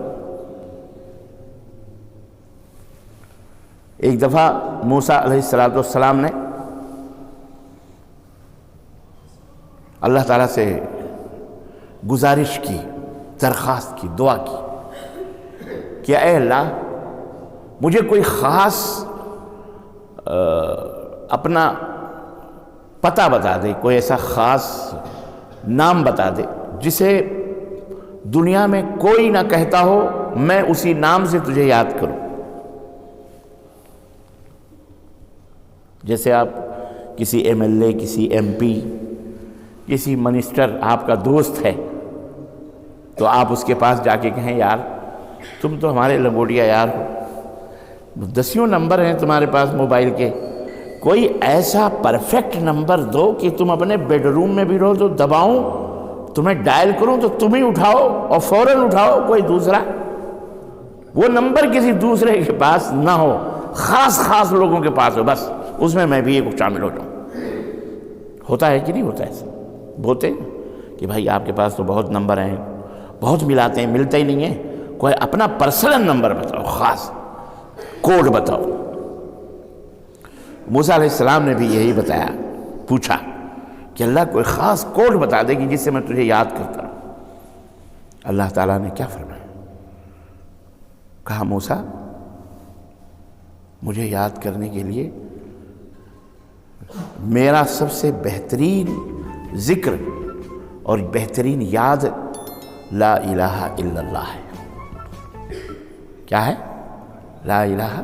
ایک دفعہ موسیٰ علیہ السلام نے اللہ تعالیٰ سے گزارش کی، درخواست کی، دعا کی کہ اے اللہ مجھے کوئی خاص اپنا پتہ بتا دے، کوئی ایسا خاص نام بتا دے جسے دنیا میں کوئی نہ کہتا ہو، میں اسی نام سے تجھے یاد کروں. جیسے آپ کسی ایم ایل اے، کسی ایم پی، کسی منسٹر آپ کا دوست ہے تو آپ اس کے پاس جا کے کہیں یار تم تو ہمارے لنگوٹیا یار ہو، 10 نمبر ہیں تمہارے پاس موبائل کے، کوئی ایسا پرفیکٹ نمبر دو کہ تم اپنے بیڈ روم میں بھی رہو تو دباؤں، تمہیں ڈائل کروں تو تم ہی اٹھاؤ اور فوراً اٹھاؤ، کوئی دوسرا وہ نمبر کسی دوسرے کے پاس نہ ہو. خاص خاص لوگوں کے پاس ہو، بس اس میں میں بھی ایک شامل ہو جاؤں۔ ہوتا ہے کہ نہیں ہوتا ایسا؟ بولتے کہ بھائی آپ کے پاس تو بہت نمبر ہیں، بہت ملاتے ہیں، ملتے ہی نہیں ہیں، کوئی اپنا پرسنل نمبر بتاؤ، خاص کوڈ بتاؤ۔ موسیٰ علیہ السلام نے بھی یہی بتایا، پوچھا کہ اللہ کوئی خاص کوڈ بتا دے کہ جس سے میں تجھے یاد کرتا ہوں۔ اللہ تعالیٰ نے کیا فرمایا؟ کہا موسیٰ مجھے یاد کرنے کے لیے میرا سب سے بہترین ذکر اور بہترین یاد لا الہ الا اللہ ہے۔ کیا ہے؟ لا الہ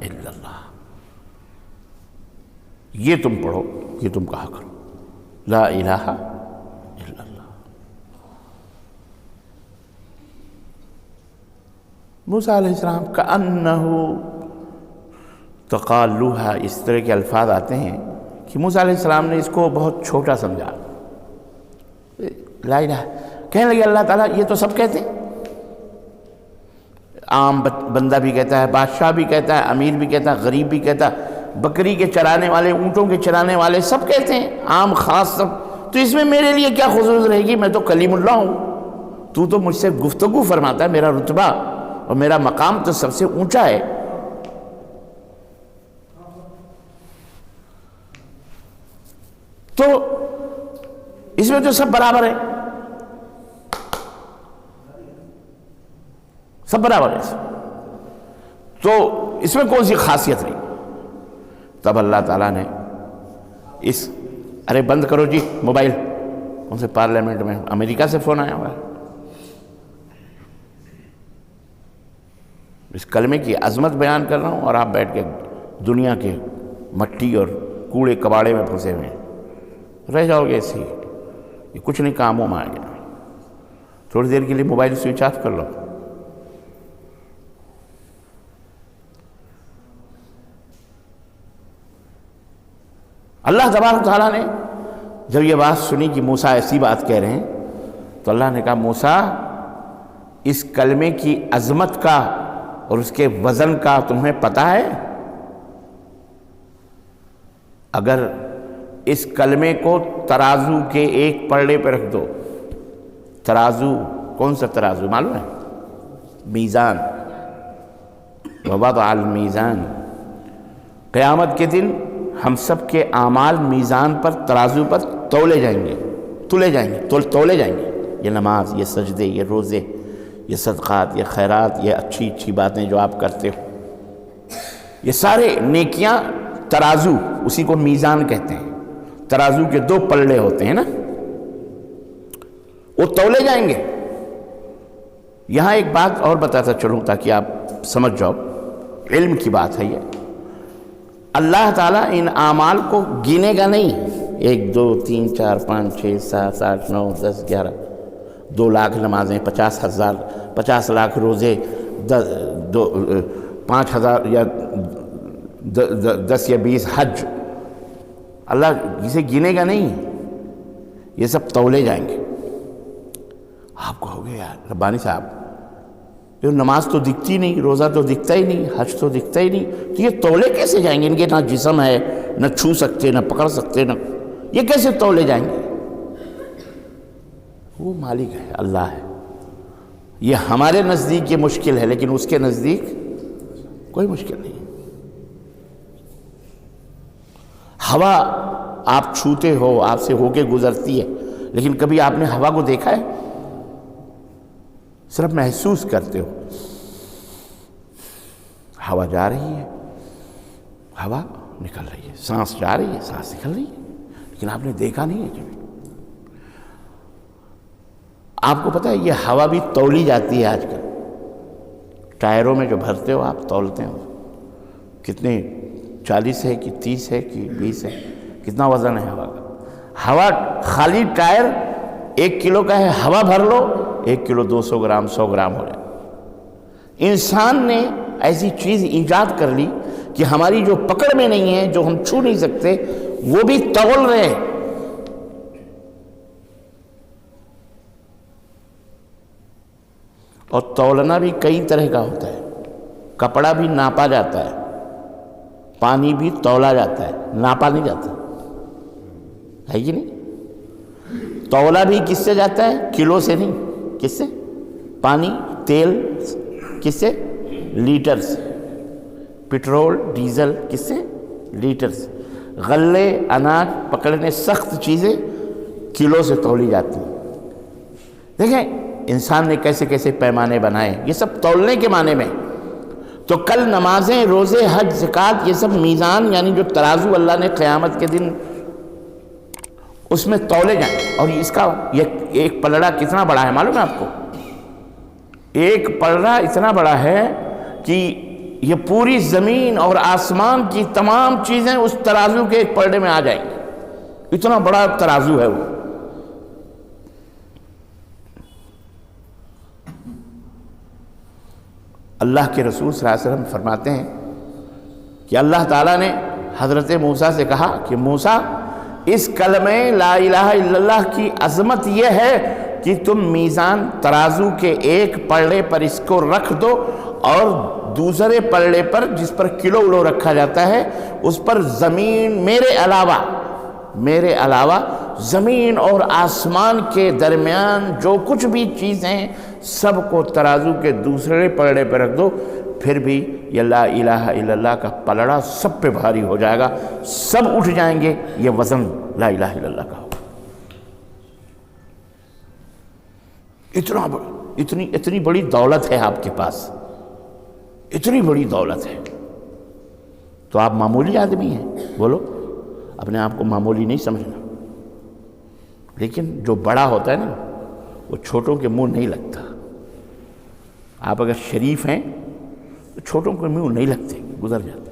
الا اللہ۔ یہ تم پڑھو، یہ تم کہا کرو، لا الہ الا اللہ۔ موسیٰ علیہ السلام کأنہ تقالوہا، اس طرح کے الفاظ آتے ہیں کہ موسیٰ علیہ السلام نے اس کو بہت چھوٹا سمجھا۔ لا الہ کہنے لگے اللہ تعالیٰ یہ تو سب کہتے ہیں، عام بندہ بھی کہتا ہے، بادشاہ بھی کہتا ہے، امیر بھی کہتا ہے، غریب بھی کہتا ہے، بکری کے چرانے والے، اونٹوں کے چرانے والے سب کہتے ہیں، عام خاص سب، تو اس میں میرے لیے کیا خصوص رہے گی؟ میں تو کلیم اللہ ہوں، تو مجھ سے گفتگو فرماتا ہے، میرا رتبہ اور میرا مقام تو سب سے اونچا ہے۔ تو اس میں تو سب برابر ہے، سب برابر ہے، تو اس میں کون سی خاصیت نہیں؟ تب اللہ تعالیٰ نے ارے بند کرو جی موبائل، کون سے پارلیمنٹ میں امریکہ سے فون آیا ہوا ہے۔ اس کلمے کی عظمت بیان کر رہا ہوں اور آپ بیٹھ کے دنیا کے مٹی اور کوڑے کباڑے میں پھنسے ہوئے ہیں، رہ جاؤ گے ایسے ہی، یہ کچھ نہیں کاموں میں آئے گا۔ تھوڑی دیر کے لیے موبائل سوئچ آف کر لو۔ اللہ تبارک تعالیٰ نے جب یہ بات سنی کہ موسیٰ ایسی بات کہہ رہے ہیں، تو اللہ نے کہا موسیٰ اس کلمے کی عظمت کا اور اس کے وزن کا تمہیں پتہ ہے؟ اگر اس کلمے کو ترازو کے ایک پلڑے پہ رکھ دو، ترازو کون سا ترازو معلوم ہے؟ میزان، ووضع المیزان، قیامت کے دن ہم سب کے اعمال میزان پر، ترازو پر تولے جائیں گے، تولے جائیں گے۔ یہ نماز، یہ سجدے، یہ روزے، یہ صدقات، یہ خیرات، یہ اچھی اچھی باتیں جو آپ کرتے ہو، یہ سارے نیکیاں، ترازو اسی کو میزان کہتے ہیں۔ ترازو کے دو پلڑے ہوتے ہیں نا، وہ تولے جائیں گے۔ یہاں ایک بات اور بتاتا چلوں تاکہ آپ سمجھ جاؤ، علم کی بات ہے یہ۔ اللہ تعالیٰ ان اعمال کو گینے گا نہیں، 1 2 3 4 5 6 7 8 9 10 11، 2 لاکھ نمازیں، 50,000 50 لاکھ روزے، 5,000 یا 10 یا 20 حج، اللہ اسے گینے گا نہیں، یہ سب تولے جائیں گے۔ آپ کہو گے یار ربانی صاحب یہ نماز تو دکھتی نہیں، روزہ تو دکھتا ہی نہیں، حج تو دکھتا ہی نہیں، تو یہ تولے کیسے جائیں گے؟ ان کے نہ جسم ہے، نہ چھو سکتے، نہ پکڑ سکتے، نہ یہ کیسے تولے جائیں گے؟ وہ مالک ہے، اللہ ہے۔ یہ ہمارے نزدیک یہ مشکل ہے، لیکن اس کے نزدیک کوئی مشکل نہیں۔ ہوا آپ چھوتے ہو، آپ سے ہو کے گزرتی ہے، لیکن کبھی آپ نے ہوا کو دیکھا ہے؟ صرف محسوس کرتے ہو، ہوا جا رہی ہے، ہوا نکل رہی ہے، سانس جا رہی ہے، سانس نکل رہی ہے، لیکن آپ نے دیکھا نہیں ہے کبھی۔ آپ کو پتہ ہے یہ ہوا بھی تولی جاتی ہے آج کل، ٹائروں میں جو بھرتے ہو آپ تولتے ہو، کتنے 40 ہے کہ 30 ہے کہ 20 ہے، کتنا وزن ہے ہوا کا۔ ہوا خالی ٹائر 1 کلو کا ہے، ہوا بھر لو 1 کلو 200 گرام 100 گرام ہو جائے۔ انسان نے ایسی چیز ایجاد کر لی کہ ہماری جو پکڑ میں نہیں ہے، جو ہم چھو نہیں سکتے، وہ بھی تول رہے ہیں۔ اور تولنا بھی کئی طرح کا ہوتا ہے، کپڑا بھی ناپا جاتا ہے، پانی بھی تولا جاتا ہے، ناپا نہیں جاتا ہے کہ نہیں؟ تولا بھی کس سے جاتا ہے؟ کلو سے نہیں، کس سے؟ پانی تیل کس سے؟ لیٹر سے۔ پٹرول ڈیزل کس سے؟ لیٹر سے۔ غلے اناج پکڑنے سخت چیزیں کلو سے تولی جاتی ہیں۔ دیکھیں انسان نے کیسے کیسے پیمانے بنائے، یہ سب تولنے کے معنی میں۔ تو کل نمازیں، روزے، حج، زکوٰۃ، یہ سب میزان یعنی جو ترازو اللہ نے قیامت کے دن اس میں تولے جائیں۔ اور اس کا ایک پلڑا کتنا بڑا ہے معلوم ہے آپ کو؟ ایک پلڑا اتنا بڑا ہے کہ یہ پوری زمین اور آسمان کی تمام چیزیں اس ترازو کے ایک پلڑے میں آ جائیں گی، اتنا بڑا ترازو ہے وہ۔ اللہ کے رسول صلی اللہ علیہ وسلم فرماتے ہیں کہ اللہ تعالیٰ نے حضرت موسیٰ سے کہا کہ موسیٰ، اس کلمہ لا الہ الا اللہ کی عظمت یہ ہے کہ تم میزان ترازو کے ایک پلڑے پر اس کو رکھ دو اور دوسرے پلڑے پر جس پر کلو ولو رکھا جاتا ہے اس پر زمین میرے علاوہ زمین اور آسمان کے درمیان جو کچھ بھی چیزیں سب کو ترازو کے دوسرے پلڑے پہ رکھ دو، پھر بھی یہ لا الہ الا اللہ کا پلڑا سب پہ بھاری ہو جائے گا، سب اٹھ جائیں گے، یہ وزن لا الہ الا اللہ کا ہوگا۔ اتنی بڑی دولت ہے آپ کے پاس، اتنی بڑی دولت ہے، تو آپ معمولی آدمی ہیں؟ بولو، اپنے آپ کو معمولی نہیں سمجھنا، لیکن جو بڑا ہوتا ہے نا وہ چھوٹوں کے منہ نہیں لگتا۔ آپ اگر شریف ہیں تو چھوٹوں کے منہ نہیں لگتے، گزر جاتے،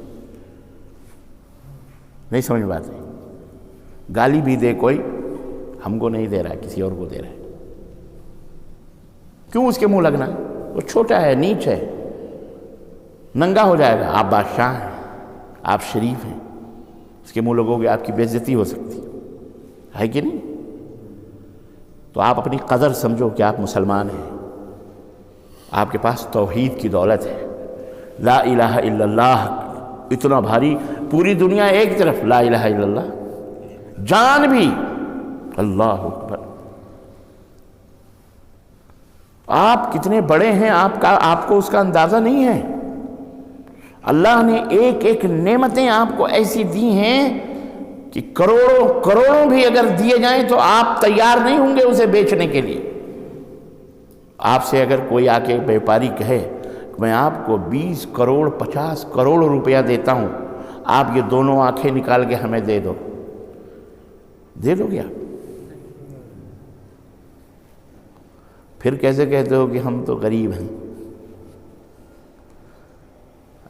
نہیں سمجھ بات ہے۔ گالی بھی دے کوئی، ہم کو نہیں دے رہا ہے، کسی اور کو دے رہا ہے، کیوں اس کے منہ لگنا ہے؟ وہ چھوٹا ہے، نیچ ہے، ننگا ہو جائے گا۔ آپ بادشاہ ہیں، آپ شریف ہیں، اس کے منہ لگو گے آپ کی بے عزتی ہو سکتی ہے کہ نہیں؟ تو آپ اپنی قدر سمجھو کہ آپ مسلمان ہیں، آپ کے پاس توحید کی دولت ہے، لا الہ الا اللہ اتنا بھاری، پوری دنیا ایک طرف لا الہ الا اللہ، جان بھی اللہ اکبر۔ آپ کتنے بڑے ہیں آپ کو اس کا اندازہ نہیں ہے۔ اللہ نے ایک ایک نعمتیں آپ کو ایسی دی ہیں کہ کروڑوں بھی اگر دیے جائیں تو آپ تیار نہیں ہوں گے اسے بیچنے کے لیے۔ آپ سے اگر کوئی آ کے بیپاری کہے میں آپ کو 20 کروڑ 50 کروڑ روپیہ دیتا ہوں، آپ یہ دونوں آنکھیں نکال کے ہمیں دے دو گے آپ؟ پھر کیسے کہتے ہو کہ ہم تو غریب ہیں؟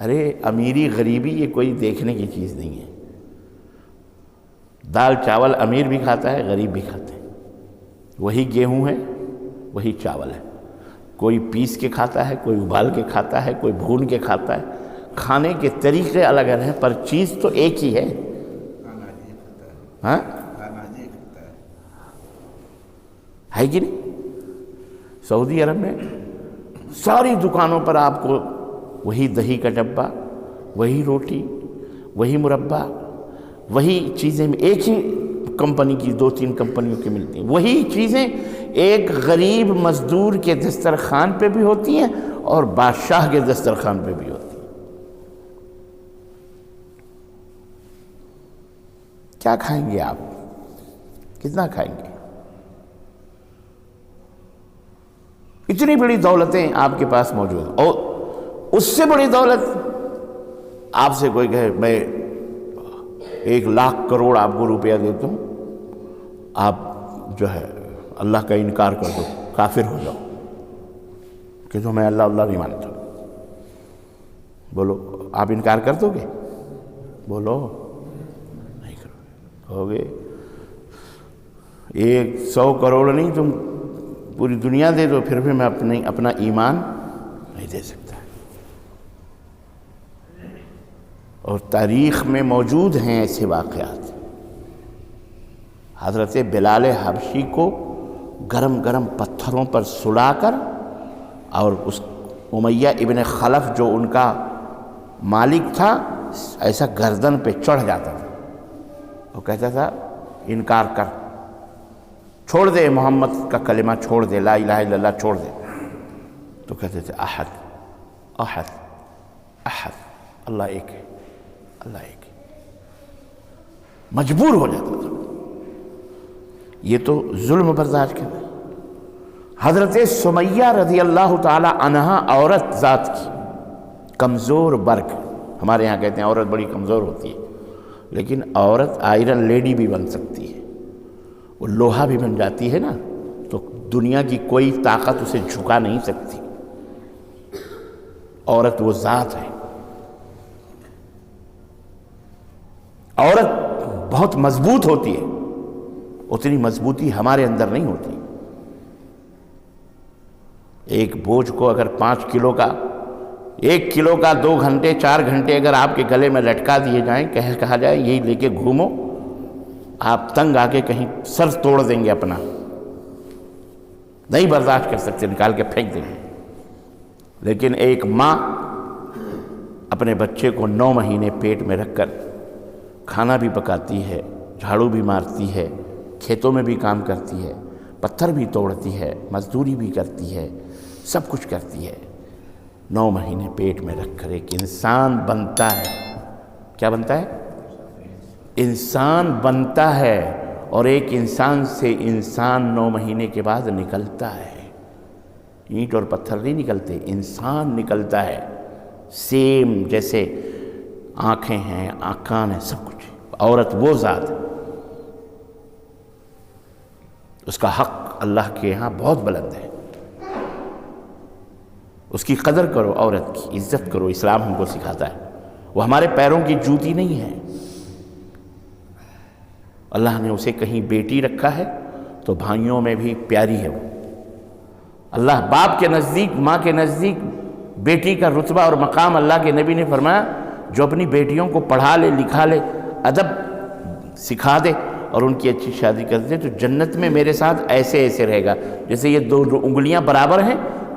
ارے امیری غریبی یہ کوئی دیکھنے کی چیز نہیں ہے۔ دال چاول امیر بھی کھاتا ہے، غریب بھی کھاتے ہیں، وہی گیہوں ہے، وہی چاول ہے، کوئی پیس کے کھاتا ہے، کوئی ابال کے کھاتا ہے، کوئی بھون کے کھاتا ہے، کھانے کے طریقے الگ الگ ہیں پر چیز تو ایک ہی ہے۔ ہاں ہے کہ نہیں؟ سعودی عرب میں ساری دکانوں پر آپ کو وہی دہی کا ڈبہ، وہی روٹی، وہی مربع، وہی چیزیں ایک ہی کمپنی کی 2-3 کمپنیوں کی ملتی ہیں، وہی چیزیں ایک غریب مزدور کے دسترخوان پہ بھی ہوتی ہیں اور بادشاہ کے دسترخوان پہ بھی ہوتی ہیں۔ کیا کھائیں گے آپ؟ کتنا کھائیں گے؟ اتنی بڑی دولتیں آپ کے پاس موجود ہیں، اور اس سے بڑی دولت آپ سے کوئی کہے میں 1,00,000 کروڑ آپ کو روپیہ دیتا ہوں، آپ جو ہے اللہ کا انکار کر دو، کافر ہو جاؤ کہ تو میں اللہ نہیں مانتا۔ بولو آپ انکار کر دو گے؟ بولو نہیں کرو گے؟ ہوگے 100 کروڑ نہیں، تم پوری دنیا دے دو پھر بھی میں اپنا ایمان نہیں دے سکتا۔ اور تاریخ میں موجود ہیں ایسے واقعات۔ حضرت بلال حبشی کو گرم گرم پتھروں پر سلا کر، اور اس امیہ ابن خلف جو ان کا مالک تھا ایسا گردن پہ چڑھ جاتا تھا، وہ کہتا تھا انکار کر، چھوڑ دے محمد کا کلمہ چھوڑ دے، لا الہ الا اللہ چھوڑ دے. تو کہتے تھے احد احد احد، اللہ ایک ہے، اللہ ایک ہے. مجبور ہو جاتا تھا. یہ تو ظلم برداشت کرنا. حضرت سمیہ رضی اللہ تعالی عنہا عورت ذات کی، کمزور برگ. ہمارے یہاں کہتے ہیں عورت بڑی کمزور ہوتی ہے، لیکن عورت آئرن لیڈی بھی بن سکتی ہے، وہ لوہا بھی بن جاتی ہے نا، تو دنیا کی کوئی طاقت اسے جھکا نہیں سکتی. عورت وہ ذات ہے. عورت بہت مضبوط ہوتی ہے، اتنی مضبوطی ہمارے اندر نہیں ہوتی. ایک بوجھ کو اگر 5 کلو کا، 1 کلو کا 2 گھنٹے 4 گھنٹے اگر آپ کے گلے میں لٹکا دیے جائیں، کہا جائے یہی لے کے گھومو، آپ تنگ آ کے کہیں سر توڑ دیں گے اپنا، نہیں برداشت کر سکتے، نکال کے پھینک دیں گے. لیکن ایک ماں اپنے بچے کو 9 مہینے پیٹ میں رکھ کر کھانا بھی پکاتی ہے، جھاڑو بھی مارتی ہے، کھیتوں میں بھی کام کرتی ہے، پتھر بھی توڑتی ہے، مزدوری بھی کرتی ہے، سب کچھ کرتی ہے. 9 مہینے پیٹ میں رکھ کر ایک انسان بنتا ہے. کیا بنتا ہے؟ انسان بنتا ہے. اور ایک انسان سے انسان 9 مہینے کے بعد نکلتا ہے. اینٹ اور پتھر نہیں نکلتے، انسان نکلتا ہے. سیم جیسے آنکھیں ہیں، کان ہیں، سب کچھ. عورت وہ ذات ہے، اس کا حق اللہ کے یہاں بہت بلند ہے. اس کی قدر کرو، عورت کی عزت کرو. اسلام ہم کو سکھاتا ہے. وہ ہمارے پیروں کی جوتی نہیں ہے. اللہ نے اسے کہیں بیٹی رکھا ہے تو بھائیوں میں بھی پیاری ہے وہ. اللہ باپ کے نزدیک، ماں کے نزدیک بیٹی کا رتبہ اور مقام اللہ کے نبی نے فرمایا جو اپنی بیٹیوں کو پڑھا لے، لکھا لے، ادب سکھا دے اور ان کی اچھی شادی کر دے تو جنت میں میرے ساتھ ایسے ایسے رہے گا، جیسے یہ 2 انگلیاں برابر ہیں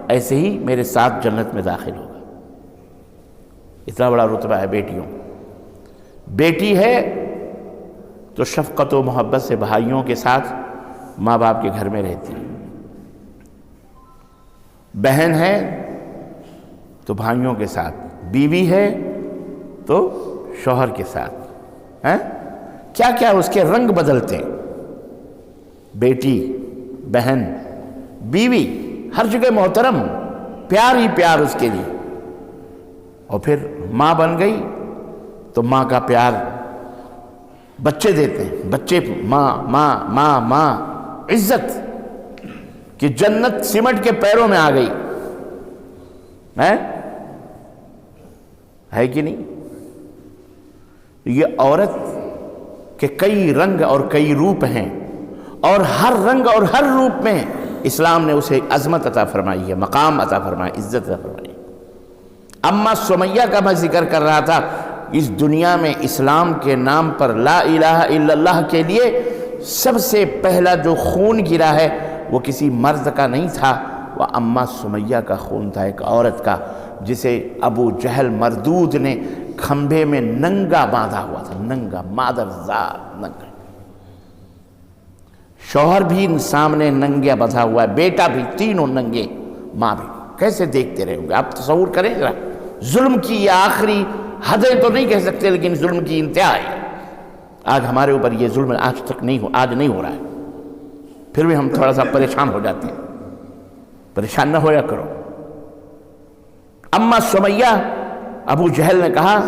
ایسے ہی میرے ساتھ جنت میں داخل ہوگا. اتنا بڑا رتبہ ہے بیٹیوں. بیٹی ہے تو شفقت و محبت سے بھائیوں کے ساتھ ماں باپ کے گھر میں رہتی ہے. بہن ہے تو بھائیوں کے ساتھ، بیوی ہے تو شوہر کے ساتھ. کیا کیا اس کے رنگ بدلتے ہیں. بیٹی، بہن، بیوی، ہر جگہ محترم، پیار ہی پیار اس کے لیے. اور پھر ماں بن گئی تو ماں کا پیار بچے دیتے ہیں. بچے ماں ماں ماں ماں، عزت کہ جنت سمٹ کے پیروں میں آ گئی ہے کہ نہیں. یہ عورت کے کئی رنگ اور کئی روپ ہیں، اور ہر رنگ اور ہر روپ میں اسلام نے اسے عظمت عطا فرمائی ہے، مقام عطا فرمائی، عزت عطا فرمائی. اما سمیہ کا میں ذکر کر رہا تھا. اس دنیا میں اسلام کے نام پر لا الہ الا اللہ کے لیے سب سے پہلا جو خون گرا ہے وہ کسی مرد کا نہیں تھا، وہ اما سمیہ کا خون تھا، ایک عورت کا جسے ابو جہل مردود نے کھمبے میں ننگا باندھا ہوا تھا. ننگا، مادرزاد ننگا. شوہر بھی سامنے ننگا بندھا ہوا ہے، بیٹا بھی، تینوں ننگے، ماں بھی. کیسے دیکھتے رہے ہوں گے آپ؟ تصور کریں ذرا. ظلم کی یہ آخری حدیں تو نہیں کہہ سکتے لیکن ظلم کی انتہا ہے. آج ہمارے اوپر یہ ظلم آج تک نہیں ہو رہا ہے، پھر بھی ہم تھوڑا سا پریشان ہو جاتے ہیں. پریشان نہ ہویا کرو. اما سمیہ، ابو جہل نے کہا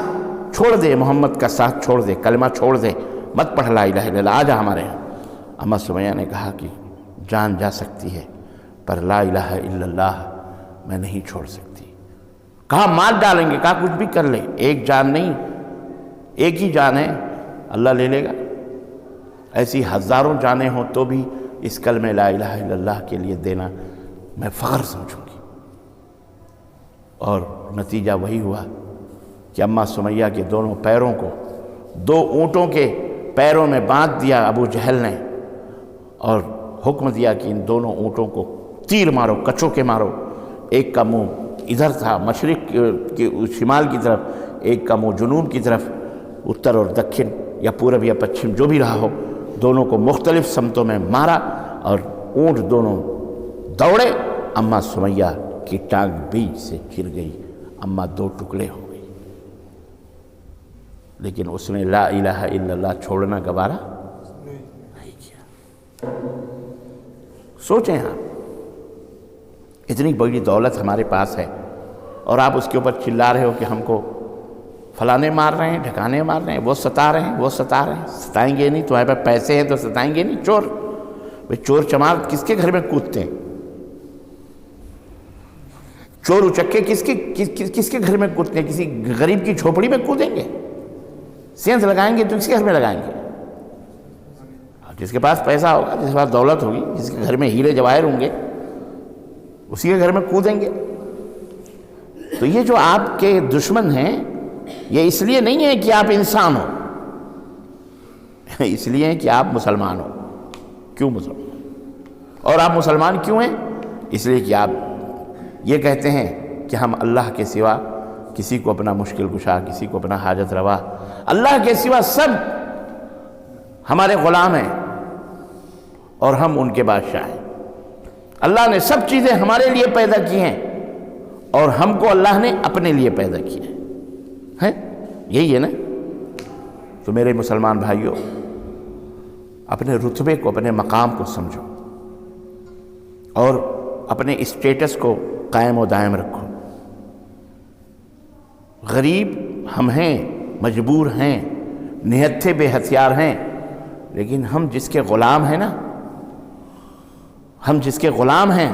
چھوڑ دے محمد کا ساتھ، چھوڑ دے کلمہ، چھوڑ دے، مت پڑھ لا الہ الا اللہ، آ جا ہمارے یہاں. اما سمیہ نے کہا کہ جان جا سکتی ہے پر لا الہ الا اللہ میں نہیں چھوڑ سکتی. کہا مار ڈالیں گے، کہا کچھ بھی کر لے، ایک جان نہیں، ایک ہی جان ہے، اللہ لے لے گا. ایسی ہزاروں جانیں ہوں تو بھی اس کلمہ لا الہ الا اللہ کے لیے دینا میں فخر سمجھوں گی. اور نتیجہ وہی ہوا کہ اما سمیہ کے دونوں پیروں کو 2 اونٹوں کے پیروں میں باندھ دیا ابو جہل نے، اور حکم دیا کہ ان دونوں اونٹوں کو تیر مارو، کچو کے مارو. ایک کا منہ ادھر تھا مشرق کے شمال کی طرف، ایک کا منہ جنوب کی طرف، اتر اور دکن یا پورب یا پچھم جو بھی رہا ہو، دونوں کو مختلف سمتوں میں مارا اور اونٹ دونوں دوڑے، اماں سمیہ کی ٹانگ بیچ سے گر گئی، اماں دو ٹکڑے ہو گئی، لیکن اس نے لا الہ الا اللہ چھوڑنا گوارا نہیں کیا۔ سوچیں آپ، اتنی بڑی دولت ہمارے پاس ہے اور آپ اس کے اوپر چلا رہے ہو کہ ہم کو فلانے مار رہے ہیں، ڈھکانے مار رہے ہیں، وہ ستا رہے ہیں، وہ ستا رہے ہیں۔ ستائیں گے نہیں، تمہارے پاس پیسے ہیں تو ستائیں گے نہیں۔ چور، بھئی چور چمار کس کے گھر میں کودتے ہیں؟ چور اچکے کس کے گھر میں کودتے ہیں؟ کسی غریب کی جھوپڑی میں کودیں گے؟ سینس لگائیں گے تو کس کے گھر میں لگائیں گے؟ جس کے پاس پیسہ ہوگا، جس کے پاس دولت ہوگی، جس کے گھر میں ہیرے جواہر ہوں گے، اسی کے گھر میں کودیں گے۔ تو یہ جو آپ کے دشمن ہیں، یہ اس لیے نہیں ہے کہ آپ انسان ہو، اس لیے کہ آپ مسلمان ہو۔ کیوں مسلمان؟ اور آپ مسلمان کیوں ہیں؟ اس لیے کہ آپ یہ کہتے ہیں کہ ہم اللہ کے سوا کسی کو اپنا مشکل کشا، کسی کو اپنا حاجت روا، اللہ کے سوا سب ہمارے غلام ہیں اور ہم ان کے بادشاہ ہیں۔ اللہ نے سب چیزیں ہمارے لیے پیدا کی ہیں اور ہم کو اللہ نے اپنے لیے پیدا کیا ہے، یہی ہے نا؟ تو میرے مسلمان بھائیوں، اپنے رتبے کو، اپنے مقام کو سمجھو اور اپنے اسٹیٹس کو قائم و دائم رکھو۔ غریب ہم ہیں، مجبور ہیں، نہتھے بے ہتھیار ہیں، لیکن ہم جس کے غلام ہیں نا، ہم جس کے غلام ہیں،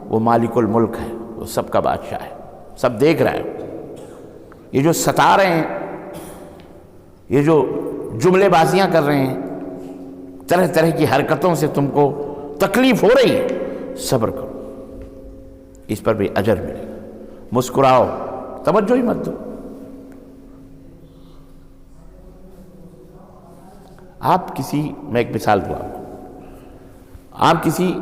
وہ مالک الملک ہے، وہ سب کا بادشاہ ہے، سب دیکھ رہا ہے۔ یہ جو ستا رہے ہیں، یہ جو جملے بازیاں کر رہے ہیں، طرح طرح کی حرکتوں سے تم کو تکلیف ہو رہی ہے، صبر کرو، اس پر بھی اجر ملے گا۔ مسکراؤ، توجہ ہی مت دو۔ میں ایک مثال دوں آپ کو، آپ کسی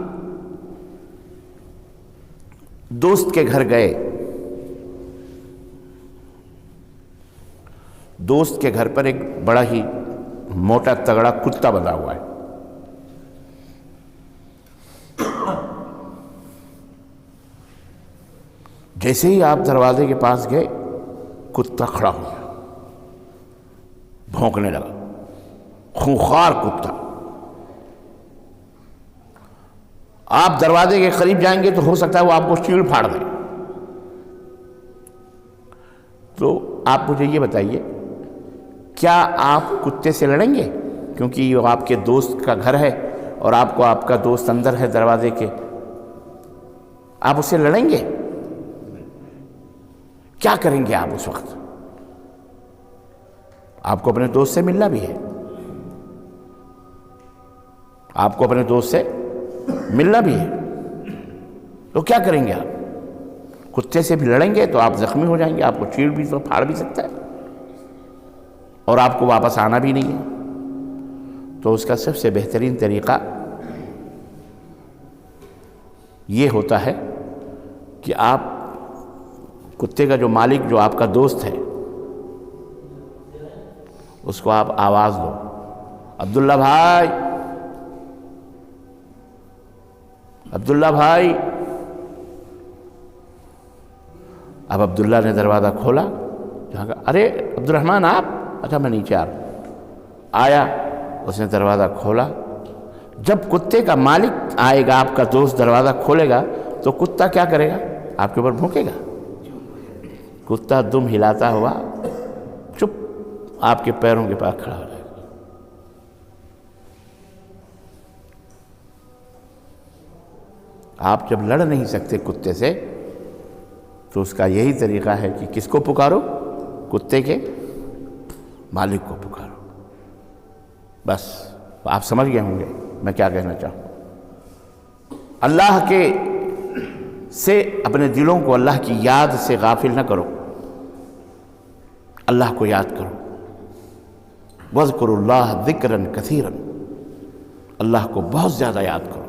دوست کے گھر گئے، دوست کے گھر پر ایک بڑا ہی موٹا تگڑا کتا بندھا ہوا ہے۔ جیسے ہی آپ دروازے کے پاس گئے، کتا کھڑا ہو گیا، بھونکنے لگا، خونخوار کتا۔ آپ دروازے کے قریب جائیں گے تو ہو سکتا ہے وہ آپ کو چیڑ پھاڑ دے۔ تو آپ مجھے یہ بتائیے، کیا آپ کتے سے لڑیں گے؟ کیونکہ یہ آپ کے دوست کا گھر ہے اور آپ کو آپ کا دوست اندر ہے دروازے کے، آپ اسے لڑیں گے؟ کیا کریں گے آپ اس وقت؟ آپ کو اپنے دوست سے ملنا بھی ہے، آپ کو اپنے دوست سے ملنا بھی ہے، تو کیا کریں گے آپ؟ کتے سے بھی لڑیں گے تو آپ زخمی ہو جائیں گے، آپ کو چیڑ بھی تو پھاڑ بھی سکتا ہے اور آپ کو واپس آنا بھی نہیں ہے۔ تو اس کا سب سے بہترین طریقہ یہ ہوتا ہے کہ آپ کتے کا جو مالک، جو آپ کا دوست ہے، اس کو آپ آواز دو، عبداللہ بھائی، عبداللہ بھائی۔ اب عبداللہ نے دروازہ کھولا، جہاں کہا، ارے عبد الرحمن آپ؟ اچھا میں نیچے آیا۔ اس نے دروازہ کھولا۔ جب کتے کا مالک آئے گا، آپ کا دوست دروازہ کھولے گا تو کتا کیا کرے گا؟ آپ کے اوپر بھونکے گا۔ کتا دم ہلاتا ہوا چپ آپ کے پیروں کے پاس کھڑا ہو جائے گا۔ آپ جب لڑ نہیں سکتے کتے سے تو اس کا یہی طریقہ ہے کہ کس کو پکارو؟ کتے کے مالک کو پکارو۔ بس آپ سمجھ گئے ہوں گے میں کیا کہنا چاہوں۔ اللہ کے سے اپنے دلوں کو اللہ کی یاد سے غافل نہ کرو، اللہ کو یاد کرو۔ وَاذْكُرُوا اللَّهَ ذِكْرًا كَثِيرًا، اللہ کو بہت زیادہ یاد کرو،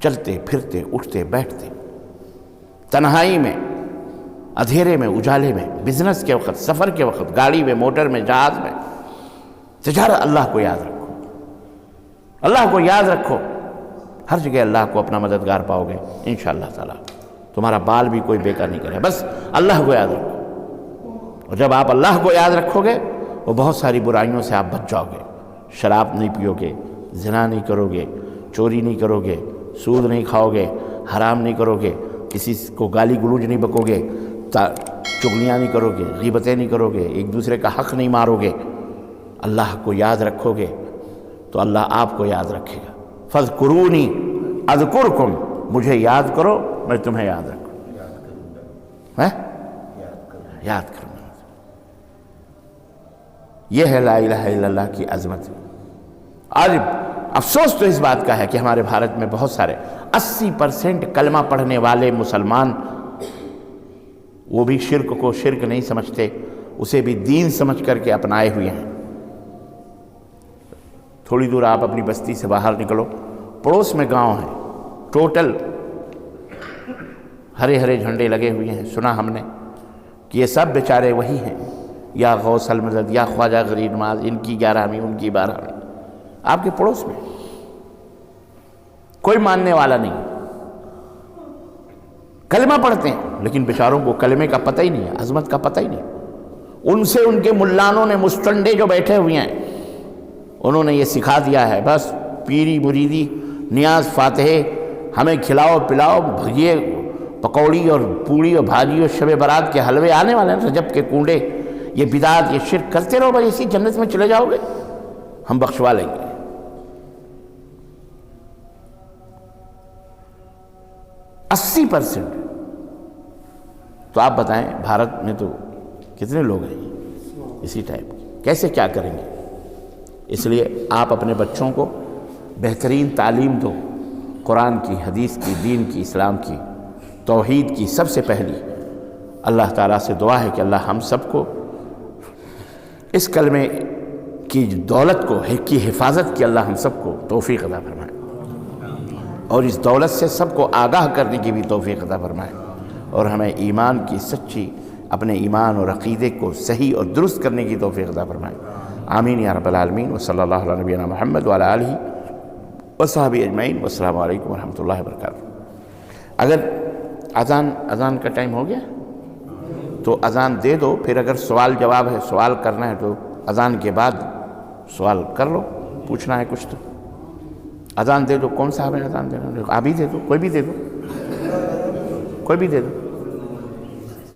چلتے پھرتے، اٹھتے بیٹھتے، تنہائی میں اندھیرے میں، اجالے میں، بزنس کے وقت، سفر کے وقت، گاڑی میں، موٹر میں، جہاز میں، تجارت، اللہ کو یاد رکھو، اللہ کو یاد رکھو، ہر جگہ اللہ کو اپنا مددگار پاؤ گے انشاءاللہ تعالیٰ۔ تمہارا بال بھی کوئی بیکار نہیں کرے، بس اللہ کو یاد رکھو، اور جب آپ اللہ کو یاد رکھو گے وہ بہت ساری برائیوں سے آپ بچ جاؤ گے۔ شراب نہیں پیو گے، زنا نہیں کرو گے، چوری نہیں کرو گے، سود نہیں کھاؤ گے، حرام نہیں کرو گے، کسی کو گالی گلوچ نہیں بکو گے، چغلیاں نہیں کرو گے، غیبتیں نہیں کرو گے، ایک دوسرے کا حق نہیں مارو گے۔ اللہ کو یاد رکھو گے تو اللہ آپ کو یاد رکھے گا۔ فاذکرونی اذکرکم، مجھے یاد کرو میں تمہیں یاد رکھوں، یاد کروں۔ یہ ہے لا الہ الا اللہ کی عظمت۔ آج افسوس تو اس بات کا ہے کہ ہمارے بھارت میں بہت سارے 80% کلمہ پڑھنے والے مسلمان، وہ بھی شرک کو شرک نہیں سمجھتے، اسے بھی دین سمجھ کر کے اپنائے ہوئے ہیں۔ تھوڑی دور آپ اپنی بستی سے باہر نکلو، پڑوس میں گاؤں ہے، ٹوٹل ہرے ہرے جھنڈے لگے ہوئے ہیں۔ سنا ہم نے کہ یہ سب بیچارے وہی ہیں، یا غوث المدد، یا خواجہ غریب نواز، ان کی 11ویں ان کی 12ویں، آپ کے پڑوس میں کوئی ماننے والا نہیں، کلمہ پڑھتے ہیں لیکن بیچاروں کو کلمے کا پتہ ہی نہیں ہے، عظمت کا پتہ ہی نہیں۔ ان سے ان کے ملانوں نے، مستنڈے جو بیٹھے ہوئے ہیں، انہوں نے یہ سکھا دیا ہے، بس پیری مریدی، نیاز فاتحے، ہمیں کھلاؤ پلاؤ، یہ پکوڑی اور پوڑی اور بھاجی اور شب برات کے حلوے آنے والے ہیں، رجب کے کنڈے، یہ بدعت، یہ شرک کرتے رہو، بھائی اسی جنت میں چلے جاؤ گے، ہم بخشوا لیں گے۔ 80%۔ تو آپ بتائیں بھارت میں تو کتنے لوگ ہیں اسی ٹائپ کے، کیسے کیا کریں گے؟ اس لیے آپ اپنے بچوں کو بہترین تعلیم دو، قرآن کی، حدیث کی، دین کی، اسلام کی، توحید کی۔ سب سے پہلی اللہ تعالیٰ سے دعا ہے کہ اللہ ہم سب کو اس کلمے کی دولت کی حفاظت کی، اللہ ہم سب کو توفیق عطا فرمائے، اور اس دولت سے سب کو آگاہ کرنے کی بھی توفیق عطا فرمائے، اور ہمیں ایمان کی سچی، اپنے ایمان اور عقیدے کو صحیح اور درست کرنے کی توفیق عطا فرمائے۔ آمین یا رب العالمین۔ وصلی اللہ علی نبینا محمد وعلی آلہ وصحبہ اجمعین۔ والسلام علیکم ورحمۃ اللہ وبرکاتہ۔ اگر اذان کا ٹائم ہو گیا تو اذان دے دو، پھر اگر سوال جواب ہے، سوال کرنا ہے تو اذان کے بعد سوال کر لو، پوچھنا ہے کچھ تو اذان دے دو۔ کون صاحب ہے اذان دینا؟ آپ ہی دے دو، کوئی بھی دے دو، کوئی بھی دے دو۔